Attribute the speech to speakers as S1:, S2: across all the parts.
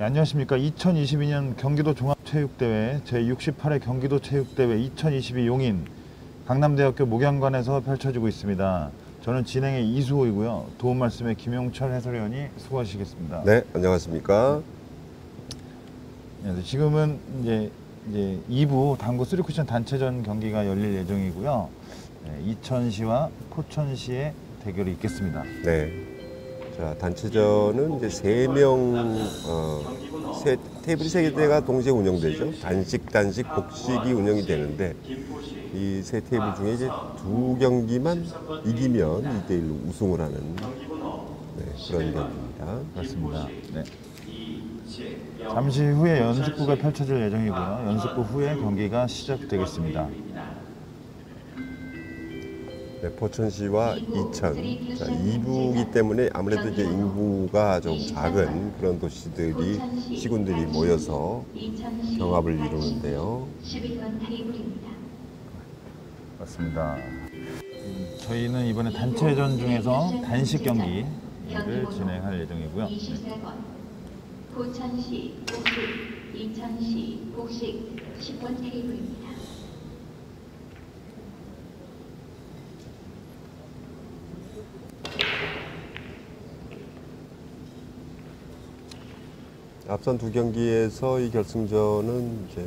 S1: 안녕하십니까. 2022년 경기도 종합체육대회 제68회 경기도 체육대회 2022 용인 강남대학교 목양관에서 펼쳐지고 있습니다. 저는 진행의 이수호이고요. 도움 말씀에 김용철 해설위원이 수고하시겠습니다.
S2: 네, 안녕하십니까.
S1: 지금은 이제 2부 당구 3쿠션 단체전 경기가 열릴 예정이고요. 이천시와 포천시의 대결이 있겠습니다.
S2: 네. 자, 단체전은 이제 3명, 테이블이 3개가 동시에 운영되죠. 단식, 복식이 운영이 되는데, 이 세 테이블 중에 이제 2경기만 이기면 2대1로 우승을 하는 그런 경기입니다.
S1: 그렇습니다. 네. 잠시 후에 연습부가 펼쳐질 예정이고요. 연습부 후에 경기가 시작되겠습니다.
S2: 네, 포천시와 이천. 자, 2부이기 때문에 아무래도 이제 인구가 좀 작은 그런 도시들이, 시군들이 모여서 경합을 이루는데요.
S1: 맞습니다. 저희는 이번에 단체전 중에서 단식 경기를 진행할 예정이고요.
S3: 포천시 복식, 이천시 복식 10번 테이블입니다.
S2: 앞선 두 경기에서 이 결승전은 이제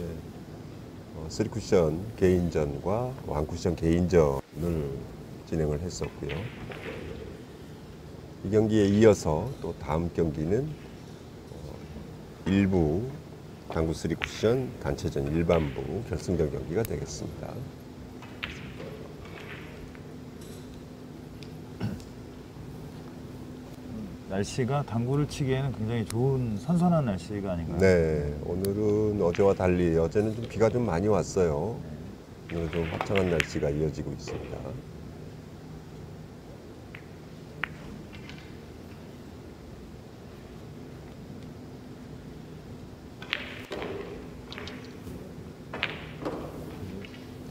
S2: 3쿠션 개인전과 1쿠션 개인전을 진행을 했었고요. 이 경기에 이어서 또 다음 경기는 일부 당구 3쿠션 단체전 일반부 결승전 경기가 되겠습니다.
S1: 날씨가 당구를 치기에는 굉장히 좋은 선선한 날씨가 아닌가요?
S2: 네, 오늘은 어제와 달리 어제는 좀 비가 좀 많이 왔어요. 오늘은 좀 화창한 날씨가 이어지고 있습니다.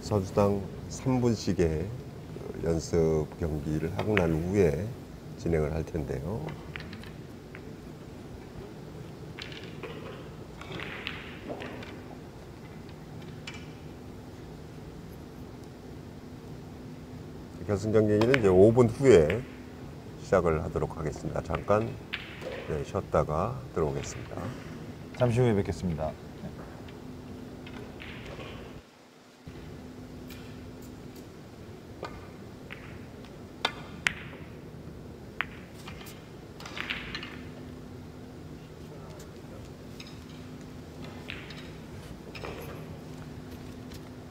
S2: 선수당 3분씩의 연습 경기를 하고 난 후에 진행을 할 텐데요. 결승 경기는 이제 5분 후에 시작을 하도록 하겠습니다. 잠깐 쉬었다가 들어오겠습니다.
S1: 잠시 후에 뵙겠습니다.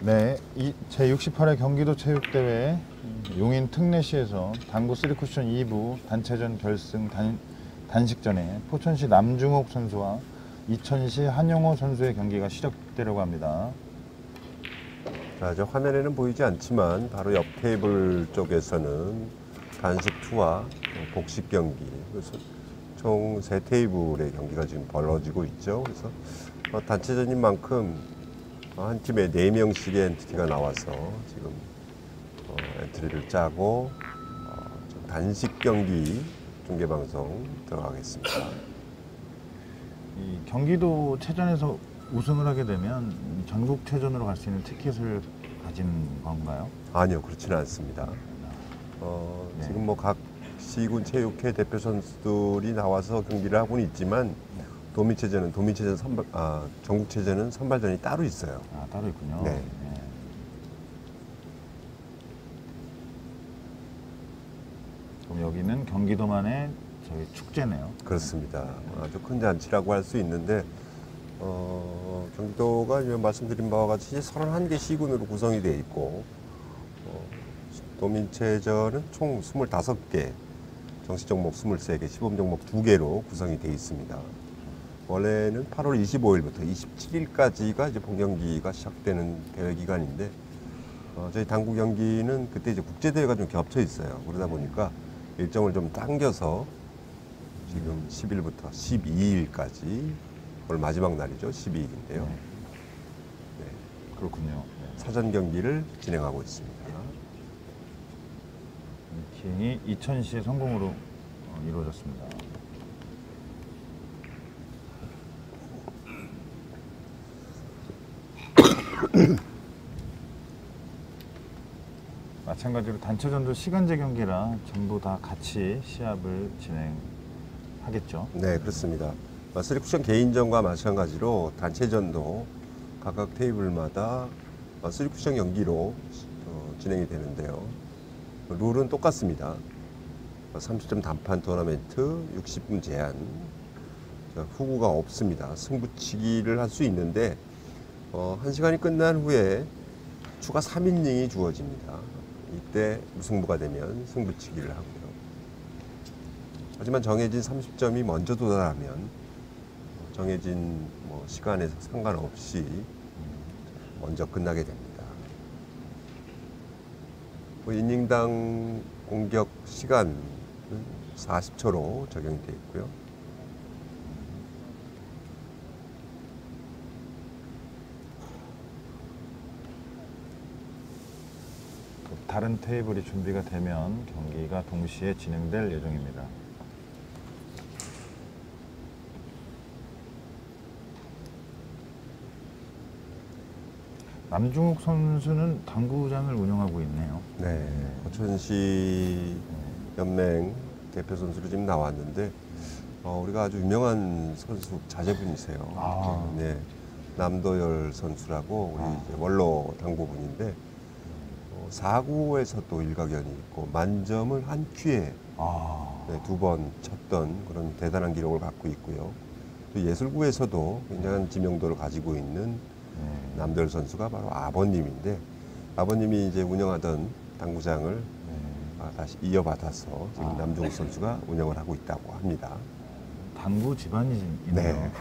S1: 네, 이 제68회 경기도 체육대회 용인 특례시에서 당구 3쿠션 2부 단체전 결승 단식전에 포천시 남중옥 선수와 이천시 한용호 선수의 경기가 시작되려고 합니다.
S2: 자, 저 화면에는 보이지 않지만 바로 옆 테이블 쪽에서는 단식 2와 복식 경기, 그래서 총 3테이블의 경기가 지금 벌어지고 있죠. 그래서 단체전인 만큼 한 팀에 4명씩의 엔트리가 나와서 지금 엔트리를 짜고 단식 경기 중계방송 들어가겠습니다.
S1: 이 경기도 체전에서 우승을 하게 되면 전국체전으로 갈 수 있는 티켓을 가진 건가요?
S2: 아니요, 그렇지는 않습니다.
S1: 네.
S2: 지금 뭐 각 시군 체육회 대표 선수들이 나와서 경기를 하고는 있지만 전국체전은 선발전이 따로 있어요.
S1: 아, 따로 있군요.
S2: 네.
S1: 네. 그럼 여기는 경기도만의 저희 축제네요.
S2: 그렇습니다. 아주 큰 잔치라고 할 수 있는데 경기도가 말씀드린 바와 같이 31개 시군으로 구성이 되어 있고 도민체전은 총 25개, 정식 종목 23개, 시범 종목 2개로 구성이 되어 있습니다. 원래는 8월 25일부터 27일까지가 이제 본경기가 시작되는 대회 기간인데 저희 당구 경기는 그때 이제 국제대회가 좀 겹쳐 있어요. 그러다 보니까 일정을 좀 당겨서 지금 10일부터 12일까지 오늘 마지막 날이죠. 12일인데요.
S1: 네. 그렇군요. 네.
S2: 사전 경기를 진행하고 있습니다.
S1: 미팅이 이천시의 성공으로 이루어졌습니다. 마찬가지로 단체전도 시간제 경기라 전부 다 같이 시합을 진행하겠죠.
S2: 네, 그렇습니다. 3쿠션 개인전과 마찬가지로 단체전도 각각 테이블마다 3쿠션 경기로 진행이 되는데요. 룰은 똑같습니다. 30점 단판 토너멘트, 60분 제한, 후구가 없습니다. 승부치기를 할 수 있는데 1시간이 끝난 후에 추가 3이닝이 주어집니다. 이때 무승부가 되면 승부치기를 하고요. 하지만 정해진 30점이 먼저 도달하면 정해진 시간에서 상관없이 먼저 끝나게 됩니다. 이닝당 공격 시간은 40초로 적용이 되어 있고요.
S1: 다른 테이블이 준비가 되면 경기가 동시에 진행될 예정입니다. 남중욱 선수는 당구장을 운영하고 있네요.
S2: 네, 포천시 연맹 대표 선수로 지금 나왔는데 우리가 아주 유명한 선수 자제분이세요.
S1: 아.
S2: 네, 남도열 선수라고 우리 이제 원로 당구분인데 4구에서도 일가견이 있고 만점을 한 큐에 네, 2번 쳤던 그런 대단한 기록을 갖고 있고요. 또 예술구에서도 굉장한 지명도를 가지고 있는 남도열 선수가 바로 아버님인데 아버님이 이제 운영하던 당구장을 다시 이어받아서 지금 남중욱 선수가 운영을 하고 있다고 합니다.
S1: 당구 집안이 있네요.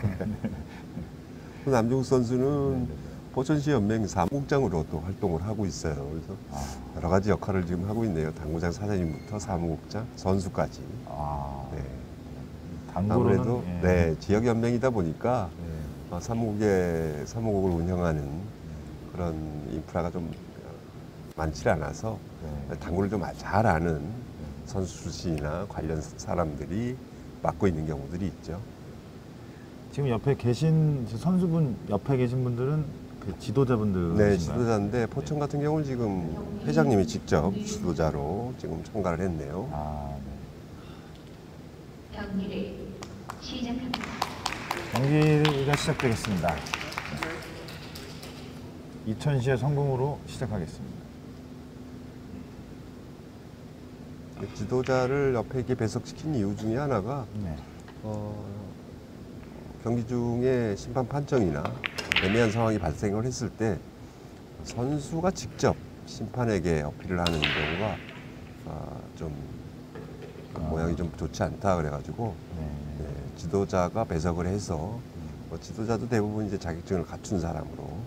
S2: 남중욱 선수는 포천시 연맹 사무국장으로 또 활동을 하고 있어요. 그래서 여러 가지 역할을 지금 하고 있네요. 당구장 사장님부터 사무국장, 선수까지. 네.
S1: 당구로는
S2: 아무래도 네, 지역 연맹이다 보니까 사무국을 운영하는 그런 인프라가 좀 많지 않아서 당구를 좀 잘 아는 선수 출신이나 관련 사람들이 맡고 있는 경우들이 있죠.
S1: 지금 옆에 계신 선수분 옆에 계신 분들은 그 지도자분들이신가요?
S2: 네, 지도자인데 포천 같은 경우는 지금 회장님이 직접 지도자로 지금 참가를 했네요.
S1: 네.
S3: 경기를 시작합니다.
S1: 경기가 시작되겠습니다. 이천시의 성공으로 시작하겠습니다.
S2: 지도자를 옆에 이렇게 배석시킨 이유 중에 하나가
S1: 네.
S2: 경기 중에 심판 판정이나 애매한 상황이 발생을 했을 때 선수가 직접 심판에게 어필을 하는 경우가 좀 모양이 좀 좋지 않다 그래가지고 네, 지도자가 배석을 해서 지도자도 대부분 이제 자격증을 갖춘 사람으로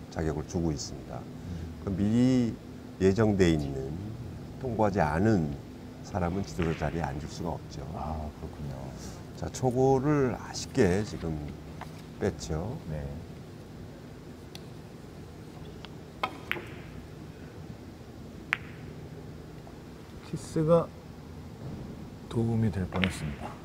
S2: 자격을 주고 있습니다. 미리 예정돼 있는 통보하지 않은 사람은 지도자 자리에 앉을 수가 없죠.
S1: 그렇군요.
S2: 자, 초구를 아쉽게 지금 뺐죠.
S1: 네. 키스가 도움이 될 뻔했습니다.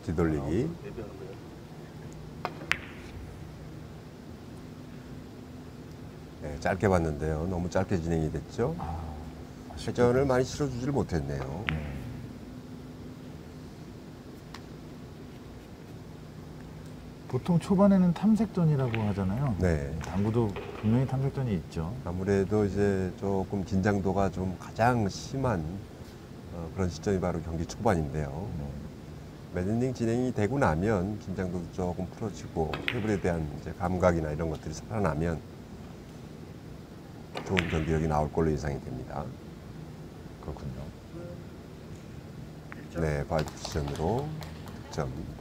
S2: 뒤돌리기. 네, 짧게 봤는데요. 너무 짧게 진행이 됐죠. 회전을 많이 실어주질 못했네요.
S1: 보통 초반에는 탐색전이라고 하잖아요.
S2: 네.
S1: 당구도 분명히 탐색전이 있죠.
S2: 아무래도 이제 조금 긴장도가 좀 가장 심한 그런 시점이 바로 경기 초반인데요. 매니닝 진행이 되고 나면 긴장도도 조금 풀어지고 테이블에 대한 이제 감각이나 이런 것들이 살아나면 좋은 경기력이 나올 걸로 예상이 됩니다.
S1: 그렇군요.
S2: 네, 바이브 쿠션으로 득점.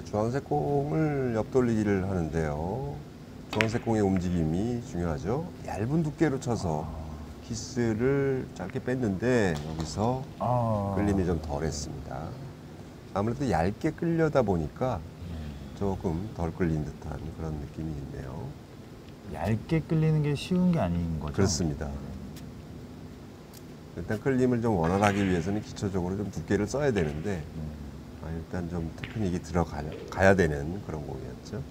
S2: 주황색 공을 옆돌리기를 하는데요. 주황색 공의 움직임이 중요하죠. 얇은 두께로 쳐서 키스를 짧게 뺐는데 여기서 끌림이 좀 덜했습니다. 아무래도 얇게 끌려다 보니까 조금 덜 끌린 듯한 그런 느낌이 있네요.
S1: 얇게 끌리는 게 쉬운 게 아닌 거죠?
S2: 그렇습니다. 일단 끌림을 좀 원활하기 위해서는 기초적으로 좀 두께를 써야 되는데 일단 좀 테크닉이 들어가야 되는 그런 공이었죠.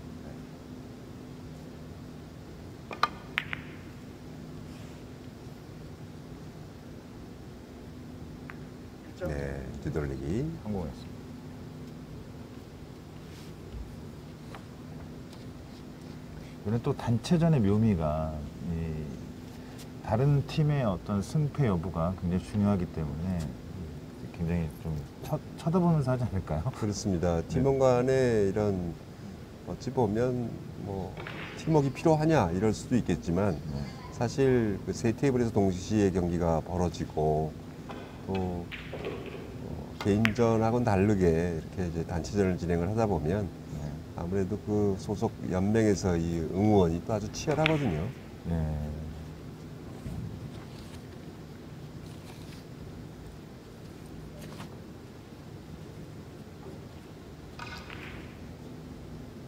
S2: 네, 뒤돌리기.
S1: 성공했습니다. 이번엔 또 단체전의 묘미가 다른 팀의 어떤 승패 여부가 굉장히 중요하기 때문에 굉장히 좀 쳐다보면서 하지 않을까요?
S2: 그렇습니다. 팀원 간에 이런 어찌 보면 뭐 팀워크가 필요하냐 이럴 수도 있겠지만 사실 그 세 테이블에서 동시에 경기가 벌어지고 또 개인전하고는 다르게 이렇게 이제 단체전을 진행을 하다 보면 아무래도 그 소속 연맹에서 이 응원이 또 아주 치열하거든요.
S1: 네.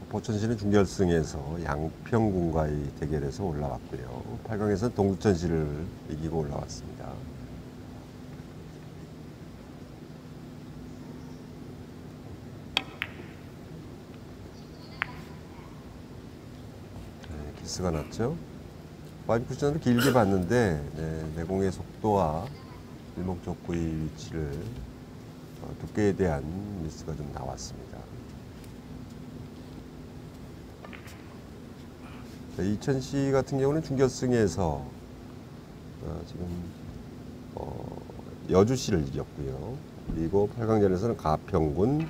S2: 포천시는 중결승에서 양평군과의 대결에서 올라왔고요. 8강에서는 동두천시를 이기고 올라왔습니다. 네, 키스가 났죠. 파이브 쿠션으로 길게 봤는데 내공의 속도와 일목적구의 위치를 두께에 대한 미스가 좀 나왔습니다. 이천시 같은 경우는 중결승에서 지금 여주시를 이겼고요. 그리고 8강전에서는 가평군,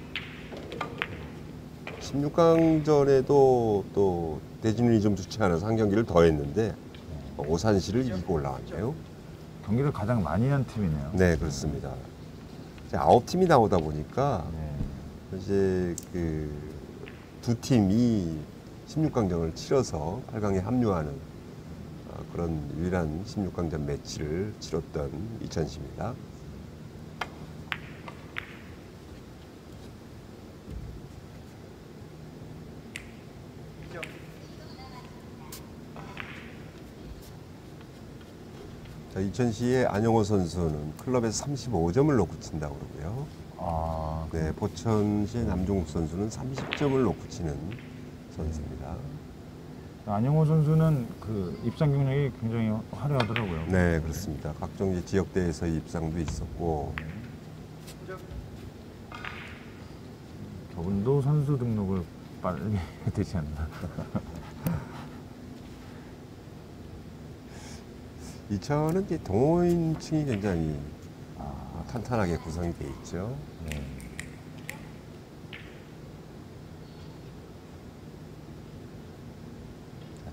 S2: 16강전에도 또 대진운이 좀 좋지 않아서 한 경기를 더 했는데 오산시를 이기고 올라왔네요.
S1: 경기를 가장 많이 한 팀이네요.
S2: 네, 그렇습니다. 이제 9팀이 나오다 보니까
S1: 네.
S2: 이제 그 두 팀이 16강전을 치러서 8강에 합류하는 그런 유일한 16강전 매치를 치렀던 이천시입니다. 자, 이천시의 안영호 선수는 클럽에서 35점을 놓고 친다고 그러고요. 네, 포천시의 남종욱 선수는 30점을 놓고 치는 선수입니다.
S1: 안영호 선수는 그 입상 경력이 굉장히 화려하더라고요.
S2: 네, 그렇습니다. 각종 이제 지역대회에서 입상도 있었고,
S1: 저분도 선수 등록을 빨리 해야 되지 않나.
S2: 이천은 이제 동호인층이 굉장히 탄탄하게 구성이 돼 있죠.
S1: 네.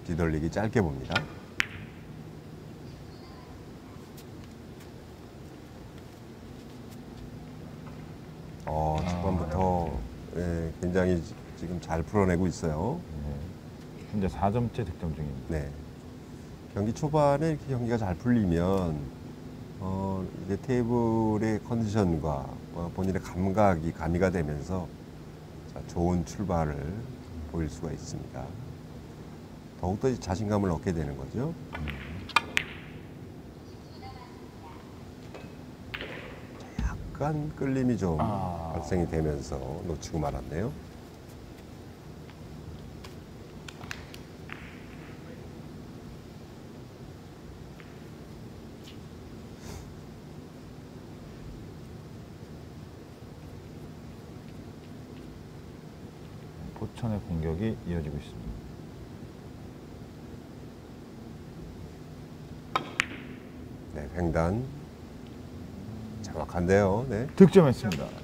S2: 뒤돌리기 짧게 봅니다. 초반부터 굉장히 지금 잘 풀어내고 있어요.
S1: 현재 4점째 득점 중입니다.
S2: 네. 경기 초반에 이렇게 경기가 잘 풀리면 이제 테이블의 컨디션과 본인의 감각이 가미가 되면서 좋은 출발을 보일 수가 있습니다. 더욱더 자신감을 얻게 되는 거죠. 약간 끌림이 좀 발생이 되면서 놓치고 말았네요.
S1: 포천의 공격이 이어지고 있습니다.
S2: 네, 횡단 정확한데요. 네.
S1: 득점했습니다.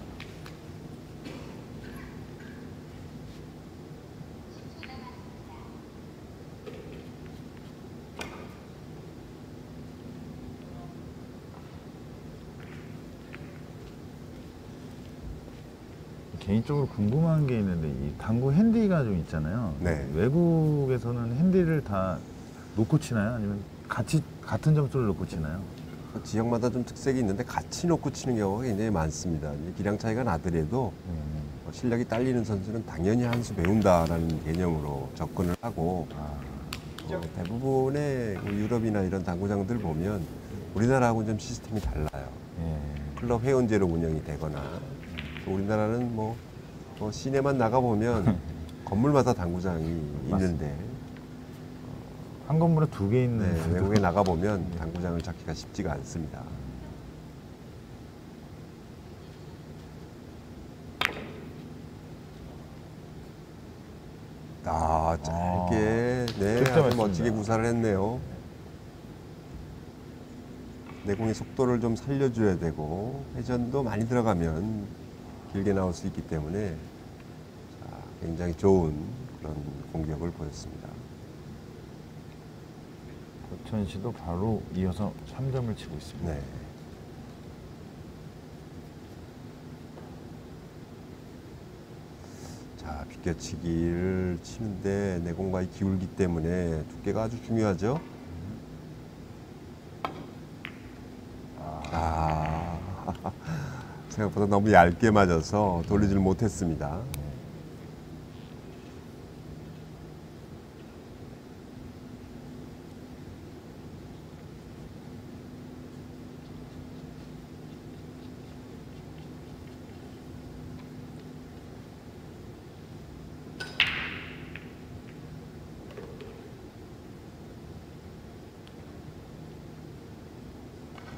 S1: 개인적으로 궁금한 게 있는데 이 당구 핸디가 좀 있잖아요.
S2: 네.
S1: 외국에서는 핸디를 다 놓고 치나요? 아니면 같은 점수를 놓고 치나요?
S2: 지역마다 좀 특색이 있는데 같이 놓고 치는 경우가 굉장히 많습니다. 이제 기량 차이가 나더라도 실력이 딸리는 선수는 당연히 한 수 배운다라는 개념으로 접근을 하고 대부분의 유럽이나 이런 당구장들 보면 우리나라하고는 좀 시스템이 달라요.
S1: 예.
S2: 클럽 회원제로 운영이 되거나 또 우리나라는 뭐 시내만 나가보면 건물마다 당구장이 있는데
S1: 한 건물에 2개 있는
S2: 네, 외국에 나가보면 당구장을 찾기가 쉽지가 않습니다. 짧게 네, 아주
S1: 득점했습니다.
S2: 멋지게 구사를 했네요. 내공의 속도를 좀 살려줘야 되고 회전도 많이 들어가면 길게 나올 수 있기 때문에 굉장히 좋은 그런 공격을 보였습니다.
S1: 포천시도 바로 이어서 3점을 치고 있습니다.
S2: 네. 자, 비껴치기를 치는데 내공과의 기울기 때문에 두께가 아주 중요하죠. 생각보다 너무 얇게 맞아서 돌리질 못했습니다.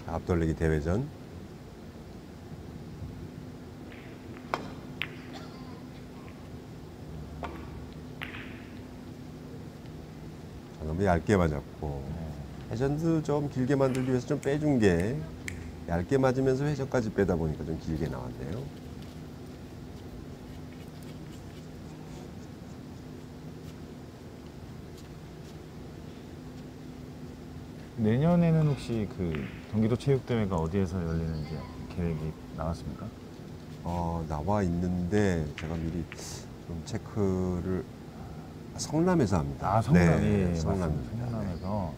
S2: 앞돌리기 대회전. 너무 얇게 맞았고 회전도 좀 길게 만들기 위해서 좀 빼준 게 얇게 맞으면서 회전까지 빼다 보니까 좀 길게 나왔네요.
S1: 내년에는 혹시 그 경기도 체육대회가 어디에서 열리는지 계획이 나왔습니까?
S2: 나와 있는데 제가 미리 좀 체크를 성남에서 합니다.
S1: 성남,
S2: 네,
S1: 예,
S2: 성남입니다.
S1: 맞습니다. 성남에서.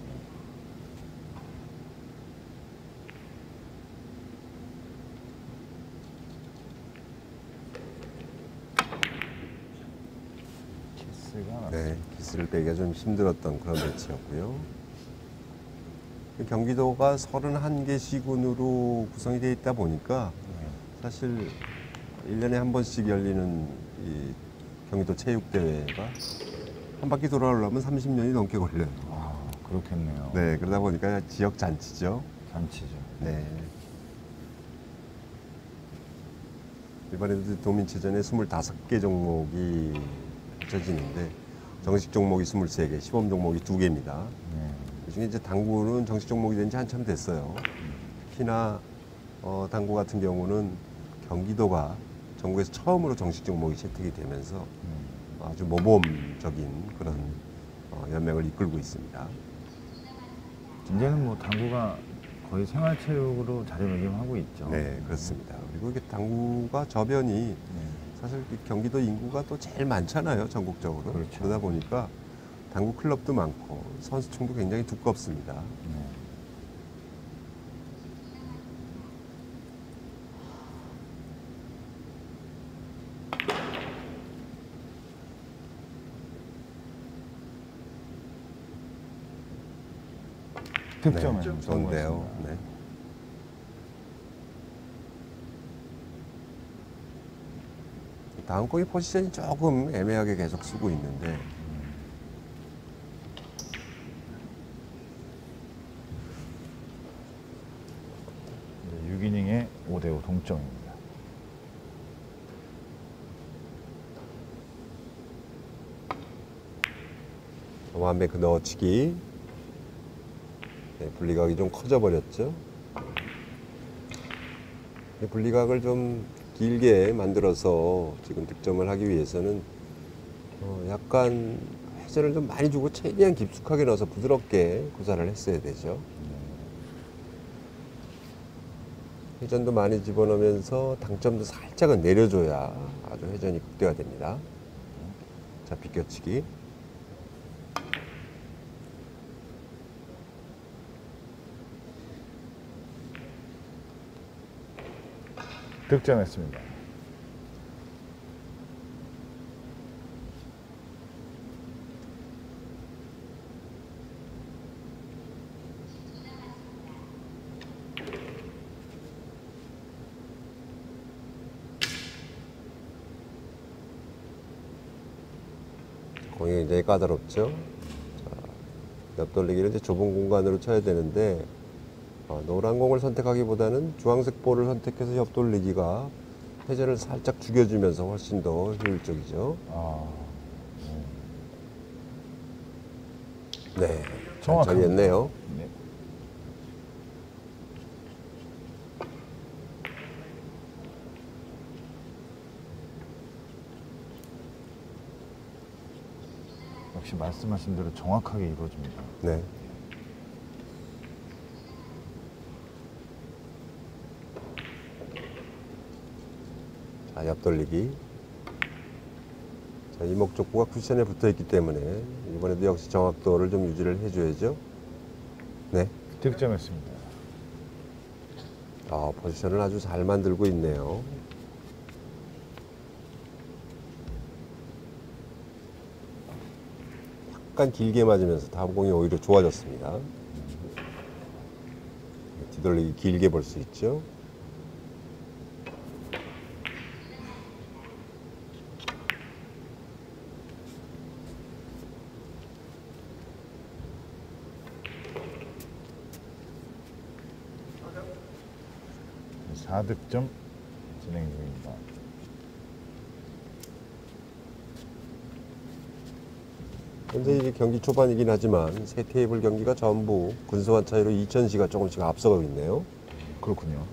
S1: 키스가
S2: 네, 키스를 빼기가 좀 힘들었던 그런 매치였고요. 경기도가 31개 시군으로 구성이 되어 있다 보니까 사실 1년에 한 번씩 열리는 이 경기도 체육대회가 한 바퀴 돌아오려면 30년이 넘게 걸려요.
S1: 그렇겠네요.
S2: 네, 그러다 보니까 지역 잔치죠.
S1: 잔치죠.
S2: 네. 이번에도 도민체전에 25개 종목이 펼쳐지는데 정식 종목이 23개, 시범 종목이 2개입니다.
S1: 네.
S2: 그중에 이제 당구는 정식 종목이 된 지 한참 됐어요. 특히나 당구 같은 경우는 경기도가 전국에서 처음으로 정식 종목이 채택이 되면서 아주 모범적인 그런 연맹을 이끌고 있습니다.
S1: 이제는 뭐 당구가 거의 생활체육으로 자리매김하고 있죠.
S2: 네, 그렇습니다. 그리고 이게 당구가 저변이 사실 경기도 인구가 또 제일 많잖아요, 전국적으로.
S1: 그렇죠.
S2: 그러다 보니까 당구 클럽도 많고 선수층도 굉장히 두껍습니다.
S1: 네. 득점은
S2: 네, 좋은데요. 네. 다음 공이 포지션이 조금 애매하게 계속 쓰고 있는데
S1: 네, 6이닝에 5대5 동점입니다.
S2: 완벽 넣어치기. 네, 분리각이 좀 커져 버렸죠. 분리각을 좀 길게 만들어서 지금 득점을 하기 위해서는 약간 회전을 좀 많이 주고 최대한 깊숙하게 넣어서 부드럽게 구사를 했어야 되죠. 회전도 많이 집어넣으면서 당점도 살짝은 내려줘야 아주 회전이 극대화됩니다. 자, 비껴치기.
S1: 득점했습니다.
S2: 공이 굉장히 까다롭죠. 자, 옆돌리기를 이제 좁은 공간으로 쳐야 되는데 노란 공을 선택하기보다는 주황색 볼을 선택해서 옆돌리기가 회전을 살짝 죽여주면서 훨씬 더 효율적이죠.
S1: 아,
S2: 네, 잘
S1: 정확합니다.
S2: 처리했네요.
S1: 네. 역시 말씀하신 대로 정확하게 이루어집니다.
S2: 네. 자, 옆돌리기. 자, 이목적구가 쿠션에 붙어 있기 때문에 이번에도 역시 정확도를 좀 유지를 해줘야죠. 네.
S1: 득점했습니다.
S2: 포지션을 아주 잘 만들고 있네요. 약간 길게 맞으면서 다음 공이 오히려 좋아졌습니다. 뒤돌리기 길게 볼 수 있죠.
S1: 네, 4득점 진행 중입니다.
S2: 현재 이제 경기 초반이긴 하지만 세 테이블 경기가 전부 근소한 차이로 2000시가 조금씩 앞서가고 있네요.
S1: 그렇군요.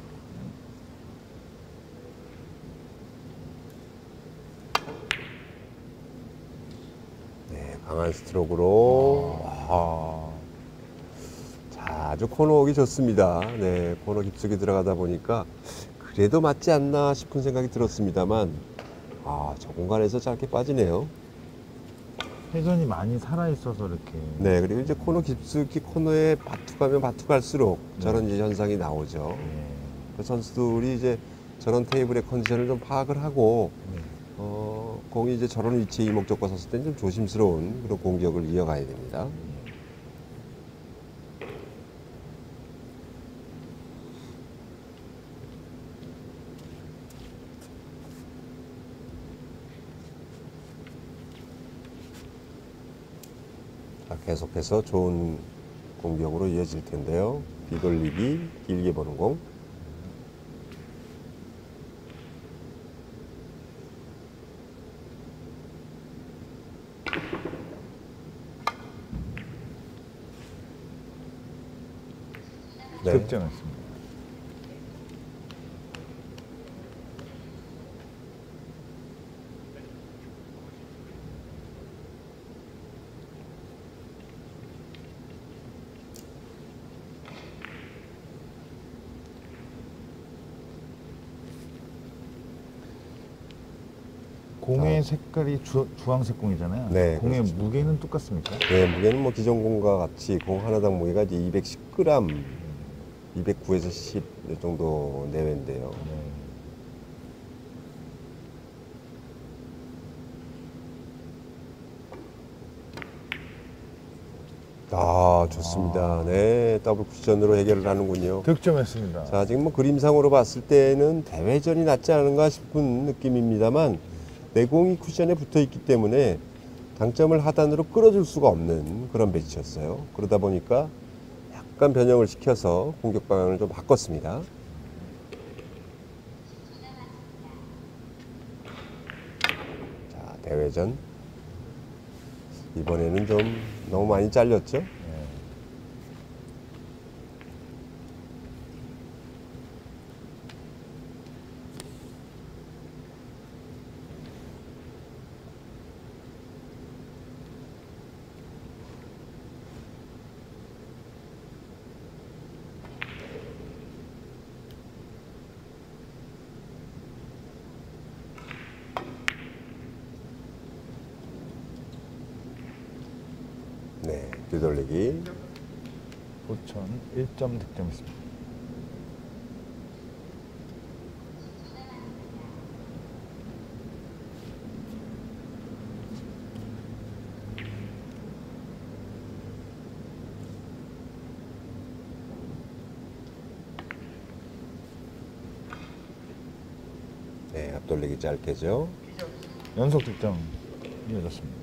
S2: 네, 강한 스트로크로 자, 아주 코너 오기 좋습니다. 네, 코너 깊숙이 들어가다 보니까 그래도 맞지 않나 싶은 생각이 들었습니다만 저 공간에서 짧게 빠지네요.
S1: 회전이 많이 살아있어서 이렇게.
S2: 네, 그리고 이제 코너 깊숙이 코너에 바투가면 바투갈수록 저런 이제 현상이 나오죠.
S1: 네.
S2: 그 선수들이 이제 저런 테이블의 컨디션을 좀 파악을 하고
S1: 네.
S2: 공이 이제 저런 위치에 이목적과 섰을 때는 좀 조심스러운 그런 공격을 이어가야 됩니다. 자, 계속해서 좋은 공격으로 이어질 텐데요. 뒤돌리기, 길게 보는 공. 네.
S1: 득점했습니다. 공의 색깔이 주황색 공이잖아요.
S2: 네,
S1: 공의
S2: 그렇죠.
S1: 무게는 똑같습니까?
S2: 네, 무게는 뭐 기존 공과 같이 공 하나당 무게가 이제 210g, 209에서 10 정도 내외인데요.
S1: 네.
S2: 좋습니다. 네, 더블 쿠션으로 해결을 하는군요.
S1: 득점했습니다.
S2: 자, 지금 뭐 그림상으로 봤을 때는 대회전이 낫지 않은가 싶은 느낌입니다만 내공이 쿠션에 붙어 있기 때문에 당점을 하단으로 끌어줄 수가 없는 그런 배치였어요. 그러다 보니까 약간 변형을 시켜서 공격 방향을 좀 바꿨습니다. 자, 대회전. 이번에는 좀 너무 많이 잘렸죠?
S1: 네.
S2: 뒤돌리기.
S1: 포천 1점 득점했습니다.
S2: 네, 앞돌리기 짧게죠.
S1: 연속 득점 이어졌습니다.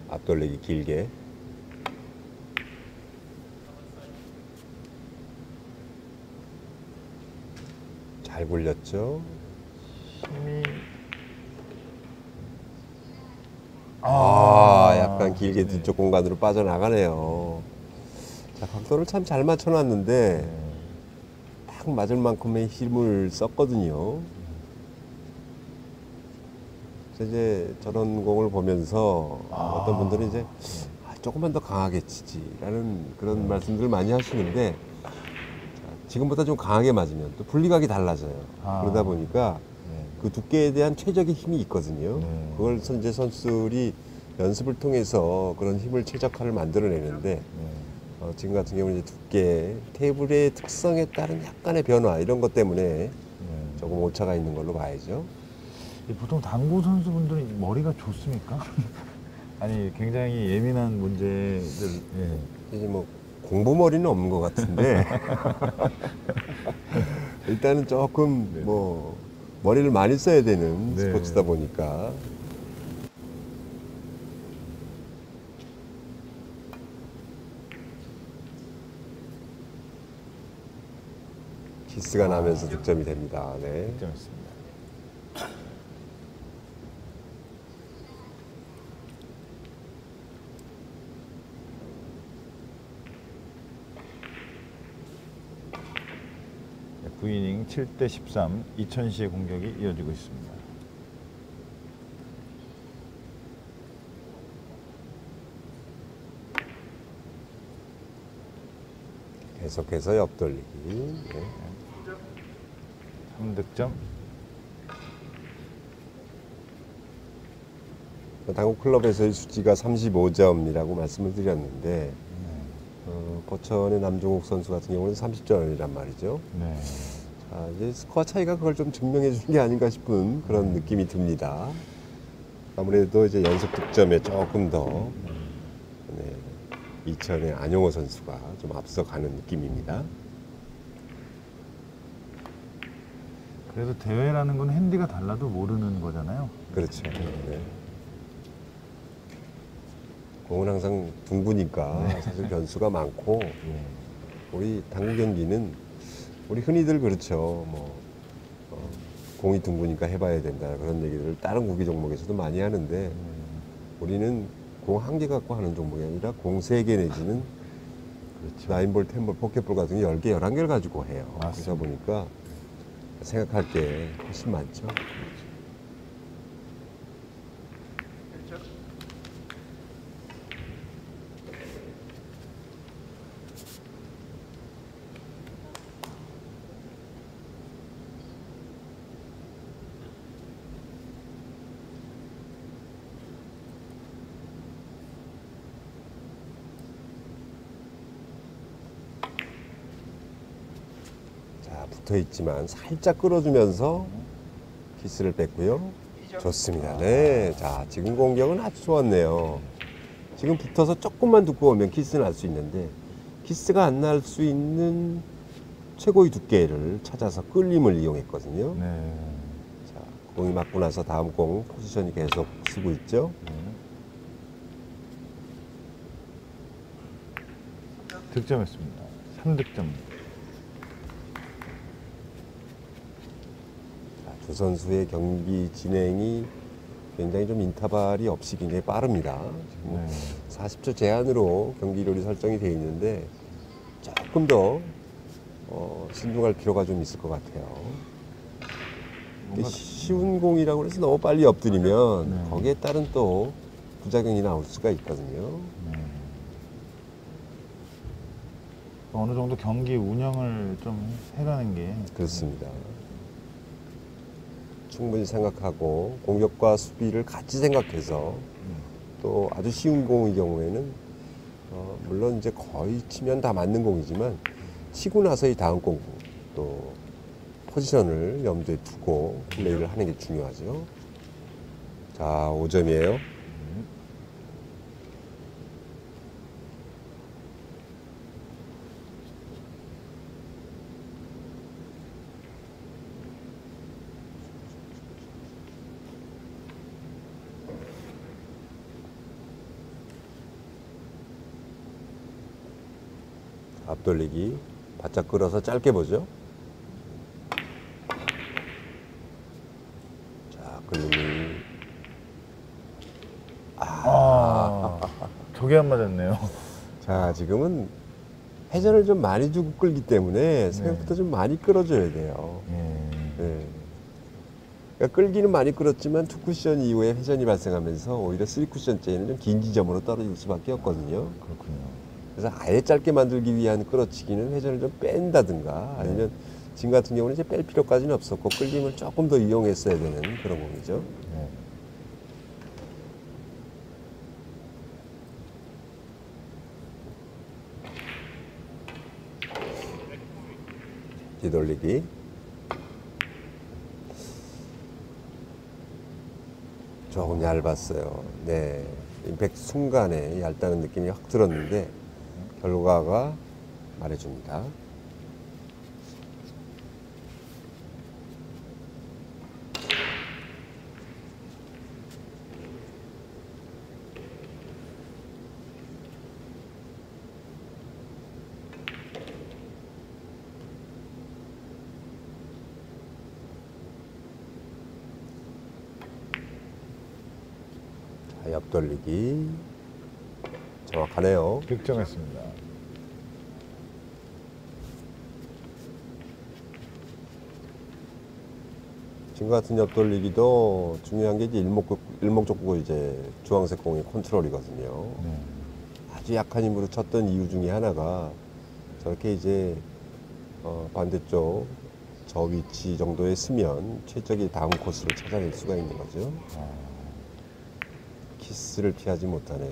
S2: 앞돌리기 길게. 잘 굴렸죠.
S1: 힘이
S2: 약간 길게
S1: 네.
S2: 뒤쪽 공간으로 빠져나가네요. 자, 각도를 참 잘 맞춰놨는데 딱 맞을 만큼의 힘을 썼거든요. 그래서 이제 저런 공을 보면서 어떤 분들은 이제 조금만 더 강하게 치지라는 그런 말씀들을 많이 하시는데, 자, 지금보다 좀 강하게 맞으면 또 분리각이 달라져요. 그러다 보니까
S1: 네.
S2: 그 두께에 대한 최적의 힘이 있거든요.
S1: 네.
S2: 그걸 이제 선수들이 연습을 통해서 그런 힘을 최적화를 만들어내는데,
S1: 네.
S2: 지금 같은 경우는 이제 두께, 테이블의 특성에 따른 약간의 변화 이런 것 때문에
S1: 네.
S2: 조금 오차가 있는 걸로 봐야죠.
S1: 보통 당구 선수분들은 머리가 좋습니까? 아니 굉장히 예민한 문제들. 예.
S2: 이제 뭐 공부머리는 없는 것 같은데 일단은 조금 뭐 머리를 많이 써야 되는
S1: 네.
S2: 스포츠다 보니까. 키스가 나면서 득점이 됩니다. 네.
S1: 득점했습니다. 네, 9이닝 7대 13 이천시의 공격이 이어지고 있습니다.
S2: 계속해서 옆돌리기. 네.
S1: 3득점.
S2: 당구 클럽에서의 수치가 35점이라고 말씀을 드렸는데, 포천의 남종욱 선수 같은 경우는 30점이란 말이죠.
S1: 네.
S2: 자, 이제 스코어 차이가 그걸 좀 증명해 주는 게 아닌가 싶은 그런 느낌이 듭니다. 아무래도 이제 연속 득점에 조금 더 네, 이천의 안용호 선수가 좀 앞서가는 느낌입니다.
S1: 그래도 대회라는 건 핸디가 달라도 모르는 거잖아요.
S2: 그렇죠. 네. 공은 항상 둥그니까 사실 변수가 많고,
S1: 예.
S2: 우리 당구 경기는 우리 흔히들 그렇죠. 뭐 공이 둥그니까 해봐야 된다 그런 얘기를 다른 구기 종목에서도 많이 하는데, 우리는 공 한 개 갖고 하는 종목이 아니라 공 3개 내지는
S1: 그렇죠.
S2: 나인볼, 텐볼, 포켓볼 같은 게 10개, 11개를 가지고 해요. 그러다
S1: 맞습니다.
S2: 보니까 생각할 게 훨씬 많죠. 자, 붙어 있지만 살짝 끌어주면서 키스를 뺐고요. 좋습니다. 네. 자, 지금 공격은 아주 좋았네요. 지금 붙어서 조금만 두꺼우면 키스는 날 수 있는데, 키스가 안 날 수 있는 최고의 두께를 찾아서 끌림을 이용했거든요.
S1: 네.
S2: 자, 공이 맞고 나서 다음 공 포지션이 계속 쓰고 있죠.
S1: 네. 득점했습니다. 3득점.
S2: 자, 두 선수의 경기 진행이 굉장히 좀 인터벌이 없이 굉장히 빠릅니다. 지금
S1: 네.
S2: 40초 제한으로 경기룰이 설정이 되어 있는데 조금 더 신중할 필요가 좀 있을 것 같아요.
S1: 뭔가
S2: 쉬운 공이라고 해서 너무 빨리 엎드리면
S1: 네.
S2: 거기에 따른 또 부작용이 나올 수가 있거든요.
S1: 어느 정도 경기 운영을 좀 해가는 게
S2: 그렇습니다. 충분히 생각하고 공격과 수비를 같이 생각해서 또 아주 쉬운 공의 경우에는 물론 이제 거의 치면 다 맞는 공이지만 치고 나서 이 다음 공 또 포지션을 염두에 두고 플레이를 하는 게 중요하죠. 자, 5점이에요. 앞돌리기 바짝 끌어서 짧게 보죠. 자, 끌림이
S1: 저게 안 맞았네요.
S2: 자, 지금은 회전을 좀 많이 주고 끌기 때문에 생각보다 좀 많이 끌어줘야 돼요. 네. 그러니까 끌기는 많이 끌었지만 2쿠션 이후에 회전이 발생하면서 오히려 3쿠션째는 좀 긴 지점으로 떨어질 수밖에 없거든요.
S1: 그렇군요.
S2: 그래서 아예 짧게 만들기 위한 끌어치기는 회전을 좀 뺀다든가 아니면 지금 같은 경우는 이제 뺄 필요까지는 없었고 끌림을 조금 더 이용했어야 되는 그런 공이죠.
S1: 네.
S2: 뒤돌리기. 조금 얇았어요. 네. 임팩트 순간에 얇다는 느낌이 확 들었는데 결과가 말해줍니다. 자, 옆돌리기. 정확하네요.
S1: 득점했습니다.
S2: 지금 같은 옆돌리기도 중요한 게 이제 일목적고 이제 주황색 공의 컨트롤이거든요. 아주 약한 힘으로 쳤던 이유 중에 하나가 저렇게 이제 반대쪽 저 위치 정도에 쓰면 최적의 다음 코스를 찾아낼 수가 있는 거죠. 키스를 피하지 못하네요.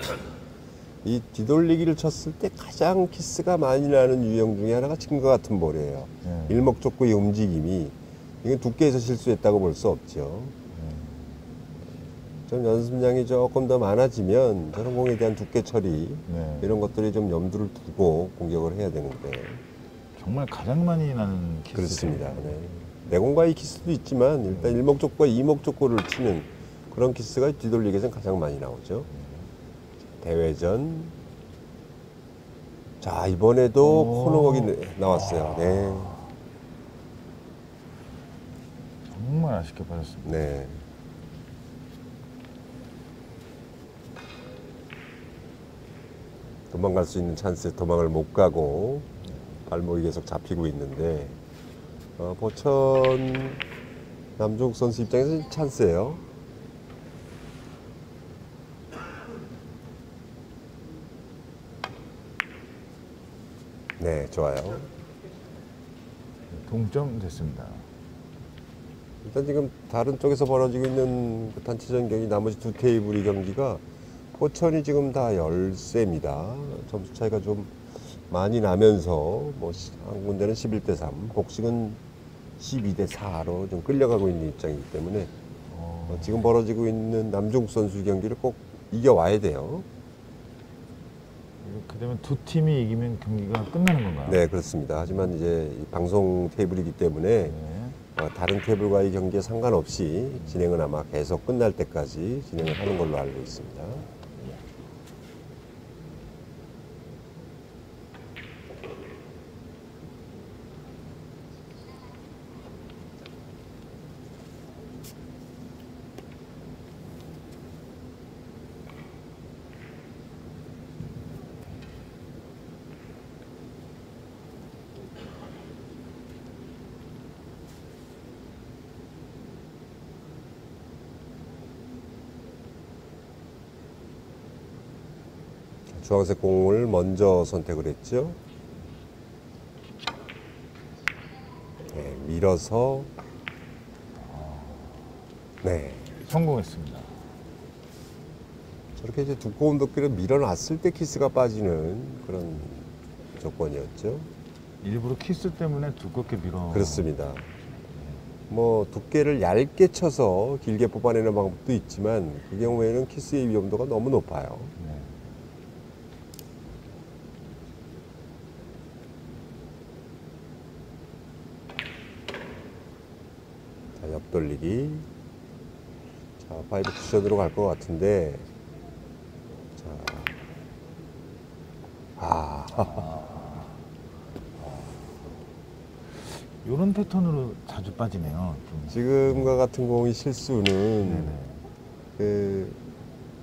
S2: 이 뒤돌리기를 쳤을 때 가장 키스가 많이 나는 유형 중에 하나가 지금과 같은 볼이에요. 일목적고의 움직임이 이건 두께에서 실수했다고 볼 수 없죠. 좀 연습량이 조금 더 많아지면 저런 공에 대한 두께 처리 이런 것들이 좀 염두를 두고 공격을 해야 되는데
S1: 정말 가장 많이 나는 키스.
S2: 그렇습니다. 네. 내공과의 키스도 있지만 일단 일목적고와 이목적고를 치는 그런 키스가 뒤돌리기에서는 가장 많이 나오죠. 대회전. 자, 이번에도 코너웍이 나왔어요. 네.
S1: 정말 아쉽게 빠졌습니다.
S2: 네. 도망갈 수 있는 찬스에 도망을 못 가고 발목이 계속 잡히고 있는데 보천 남종욱 선수 입장에서 찬스예요. 네, 좋아요.
S1: 동점 됐습니다.
S2: 일단 지금 다른 쪽에서 벌어지고 있는 그 단체전 경기 나머지 두 테이블의 경기가 포천이 지금 다 열세입니다. 점수 차이가 좀 많이 나면서 뭐 한 군데는 11대 3, 복식은 12대 4로 좀 끌려가고 있는 입장이기 때문에 지금 벌어지고 있는 남종욱 선수 경기를 꼭 이겨와야 돼요.
S1: 이렇게 되면 두 팀이 이기면 경기가 끝나는 건가요?
S2: 네, 그렇습니다. 하지만 이제 이 방송 테이블이기 때문에 다른 테이블과의 경기에 상관없이 진행은 아마 계속 끝날 때까지 진행을 하는 걸로 알고 있습니다. 주황색 공을 먼저 선택을 했죠. 네, 밀어서 네,
S1: 성공했습니다.
S2: 저렇게 이제 두꺼운 덮개를 밀어놨을 때 키스가 빠지는 그런 조건이었죠.
S1: 일부러 키스 때문에 두껍게 밀어.
S2: 그렇습니다. 뭐 두께를 얇게 쳐서 길게 뽑아내는 방법도 있지만 그 경우에는 키스의 위험도가 너무 높아요.
S1: 네.
S2: 자, 옆돌리기. 자, 파이브 쿠션으로 갈 것 같은데. 자,
S1: 이런 패턴으로 자주 빠지네요. 좀.
S2: 지금과 같은 공의 실수는
S1: 네네.
S2: 그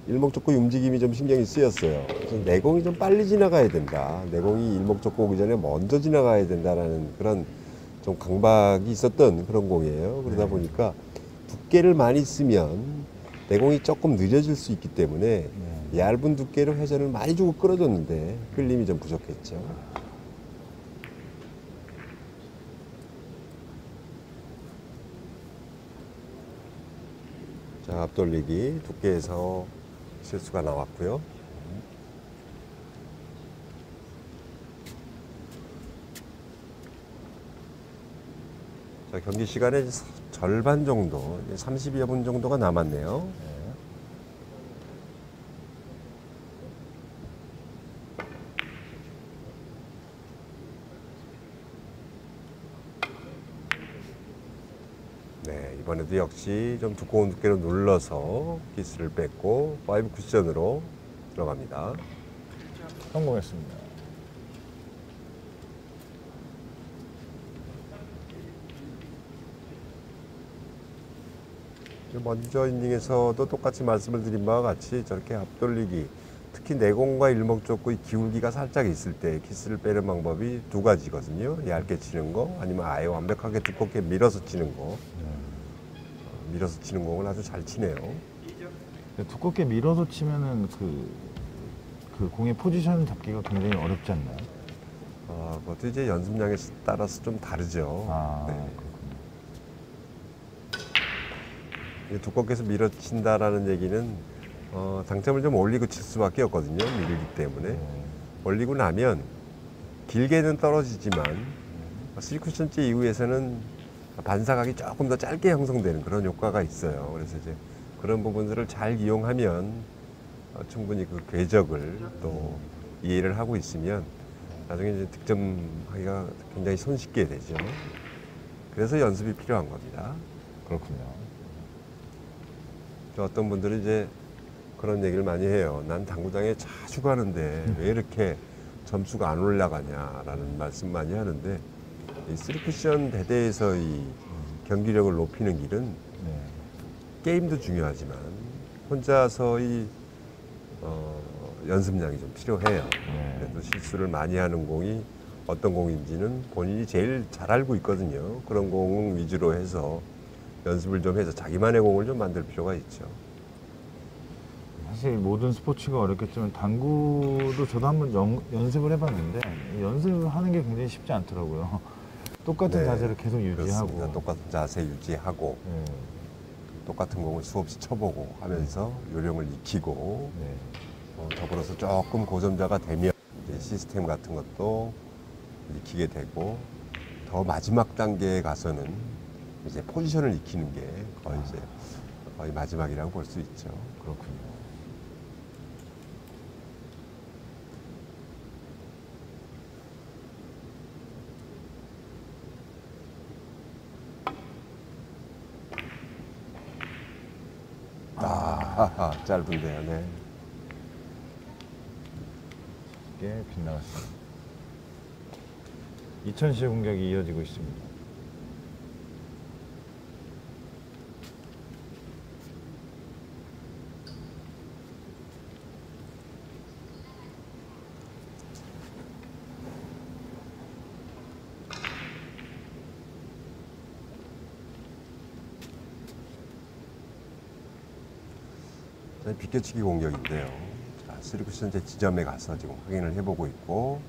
S2: 일목적고 움직임이 좀 신경이 쓰였어요. 그래서 내 공이 좀 빨리 지나가야 된다. 내 공이 일목적고 오기 전에 먼저 지나가야 된다라는 그런 좀 강박이 있었던 그런 공이에요. 그러다
S1: 네.
S2: 보니까 두께를 많이 쓰면 내 공이 조금 느려질 수 있기 때문에
S1: 네.
S2: 얇은 두께로 회전을 많이 주고 끌어줬는데 끌림이 좀 부족했죠. 자, 앞돌리기 두께에서 실수가 나왔고요. 자, 경기 시간의 절반 정도, 30여 분 정도가 남았네요. 네, 이번에도 역시 좀 두꺼운 두께로 눌러서 키스를 뺐고 5 쿠션으로 들어갑니다.
S1: 성공했습니다.
S2: 먼저 이닝에서도 똑같이 말씀을 드린 바와 같이 저렇게 앞돌리기, 특히 내공과 일목적고 이 기울기가 살짝 있을 때 키스를 빼는 방법이 두 가지거든요. 얇게 치는 거, 아니면 아예 완벽하게 두껍게 밀어서 치는 거. 밀어서 치는 공을 아주 잘 치네요.
S1: 두껍게 밀어서 치면은 그 공의 포지션 잡기가 굉장히 어렵지 않나요?
S2: 그것도 이제 연습량에 따라서 좀 다르죠.
S1: 아,
S2: 네. 이게 두껍게 해서 밀어친다라는 얘기는 당점을 좀 올리고 칠 수밖에 없거든요. 밀기 때문에. 올리고 나면 길게는 떨어지지만 3쿠션째 이후에서는 반사각이 조금 더 짧게 형성되는 그런 효과가 있어요. 그래서 이제 그런 부분들을 잘 이용하면 충분히 그 궤적을 또 이해를 하고 있으면 나중에 이제 득점하기가 굉장히 손쉽게 되죠. 그래서 연습이 필요한 겁니다.
S1: 그렇군요.
S2: 어떤 분들은 이제 그런 얘기를 많이 해요. 난 당구장에 자주 가는데 왜 이렇게 점수가 안 올라가냐라는 말씀 많이 하는데 이 3쿠션 대대에서 이 경기력을 높이는 길은
S1: 네.
S2: 게임도 중요하지만 혼자서 이 연습량이 좀 필요해요.
S1: 네.
S2: 그래도 실수를 많이 하는 공이 어떤 공인지는 본인이 제일 잘 알고 있거든요. 그런 공 위주로 해서 연습을 좀 해서 자기만의 공을 좀 만들 필요가 있죠.
S1: 사실 모든 스포츠가 어렵겠지만 당구도 저도 한번 연습을 해봤는데 연습을 하는 게 굉장히 쉽지 않더라고요. 똑같은
S2: 네,
S1: 자세를 계속 유지하고.
S2: 그렇습니다. 똑같은 자세 유지하고
S1: 네.
S2: 똑같은 공을 수없이 쳐보고 하면서 요령을 익히고
S1: 네.
S2: 더불어서 조금 고점자가 되면 이제 시스템 같은 것도 익히게 되고 더 마지막 단계에 가서는 이제 포지션을 익히는 게 거의 이제 거의 마지막이라고 볼 수 있죠.
S1: 그렇군요.
S2: 짧은데요, 네.
S1: 꽤 빗나갔습니다. 2000시의 공격이 이어지고 있습니다.
S2: 비껴치기 공격인데요. 자, 쓰리쿠션 제 지점에 가서 지금 확인을 해보고 있고,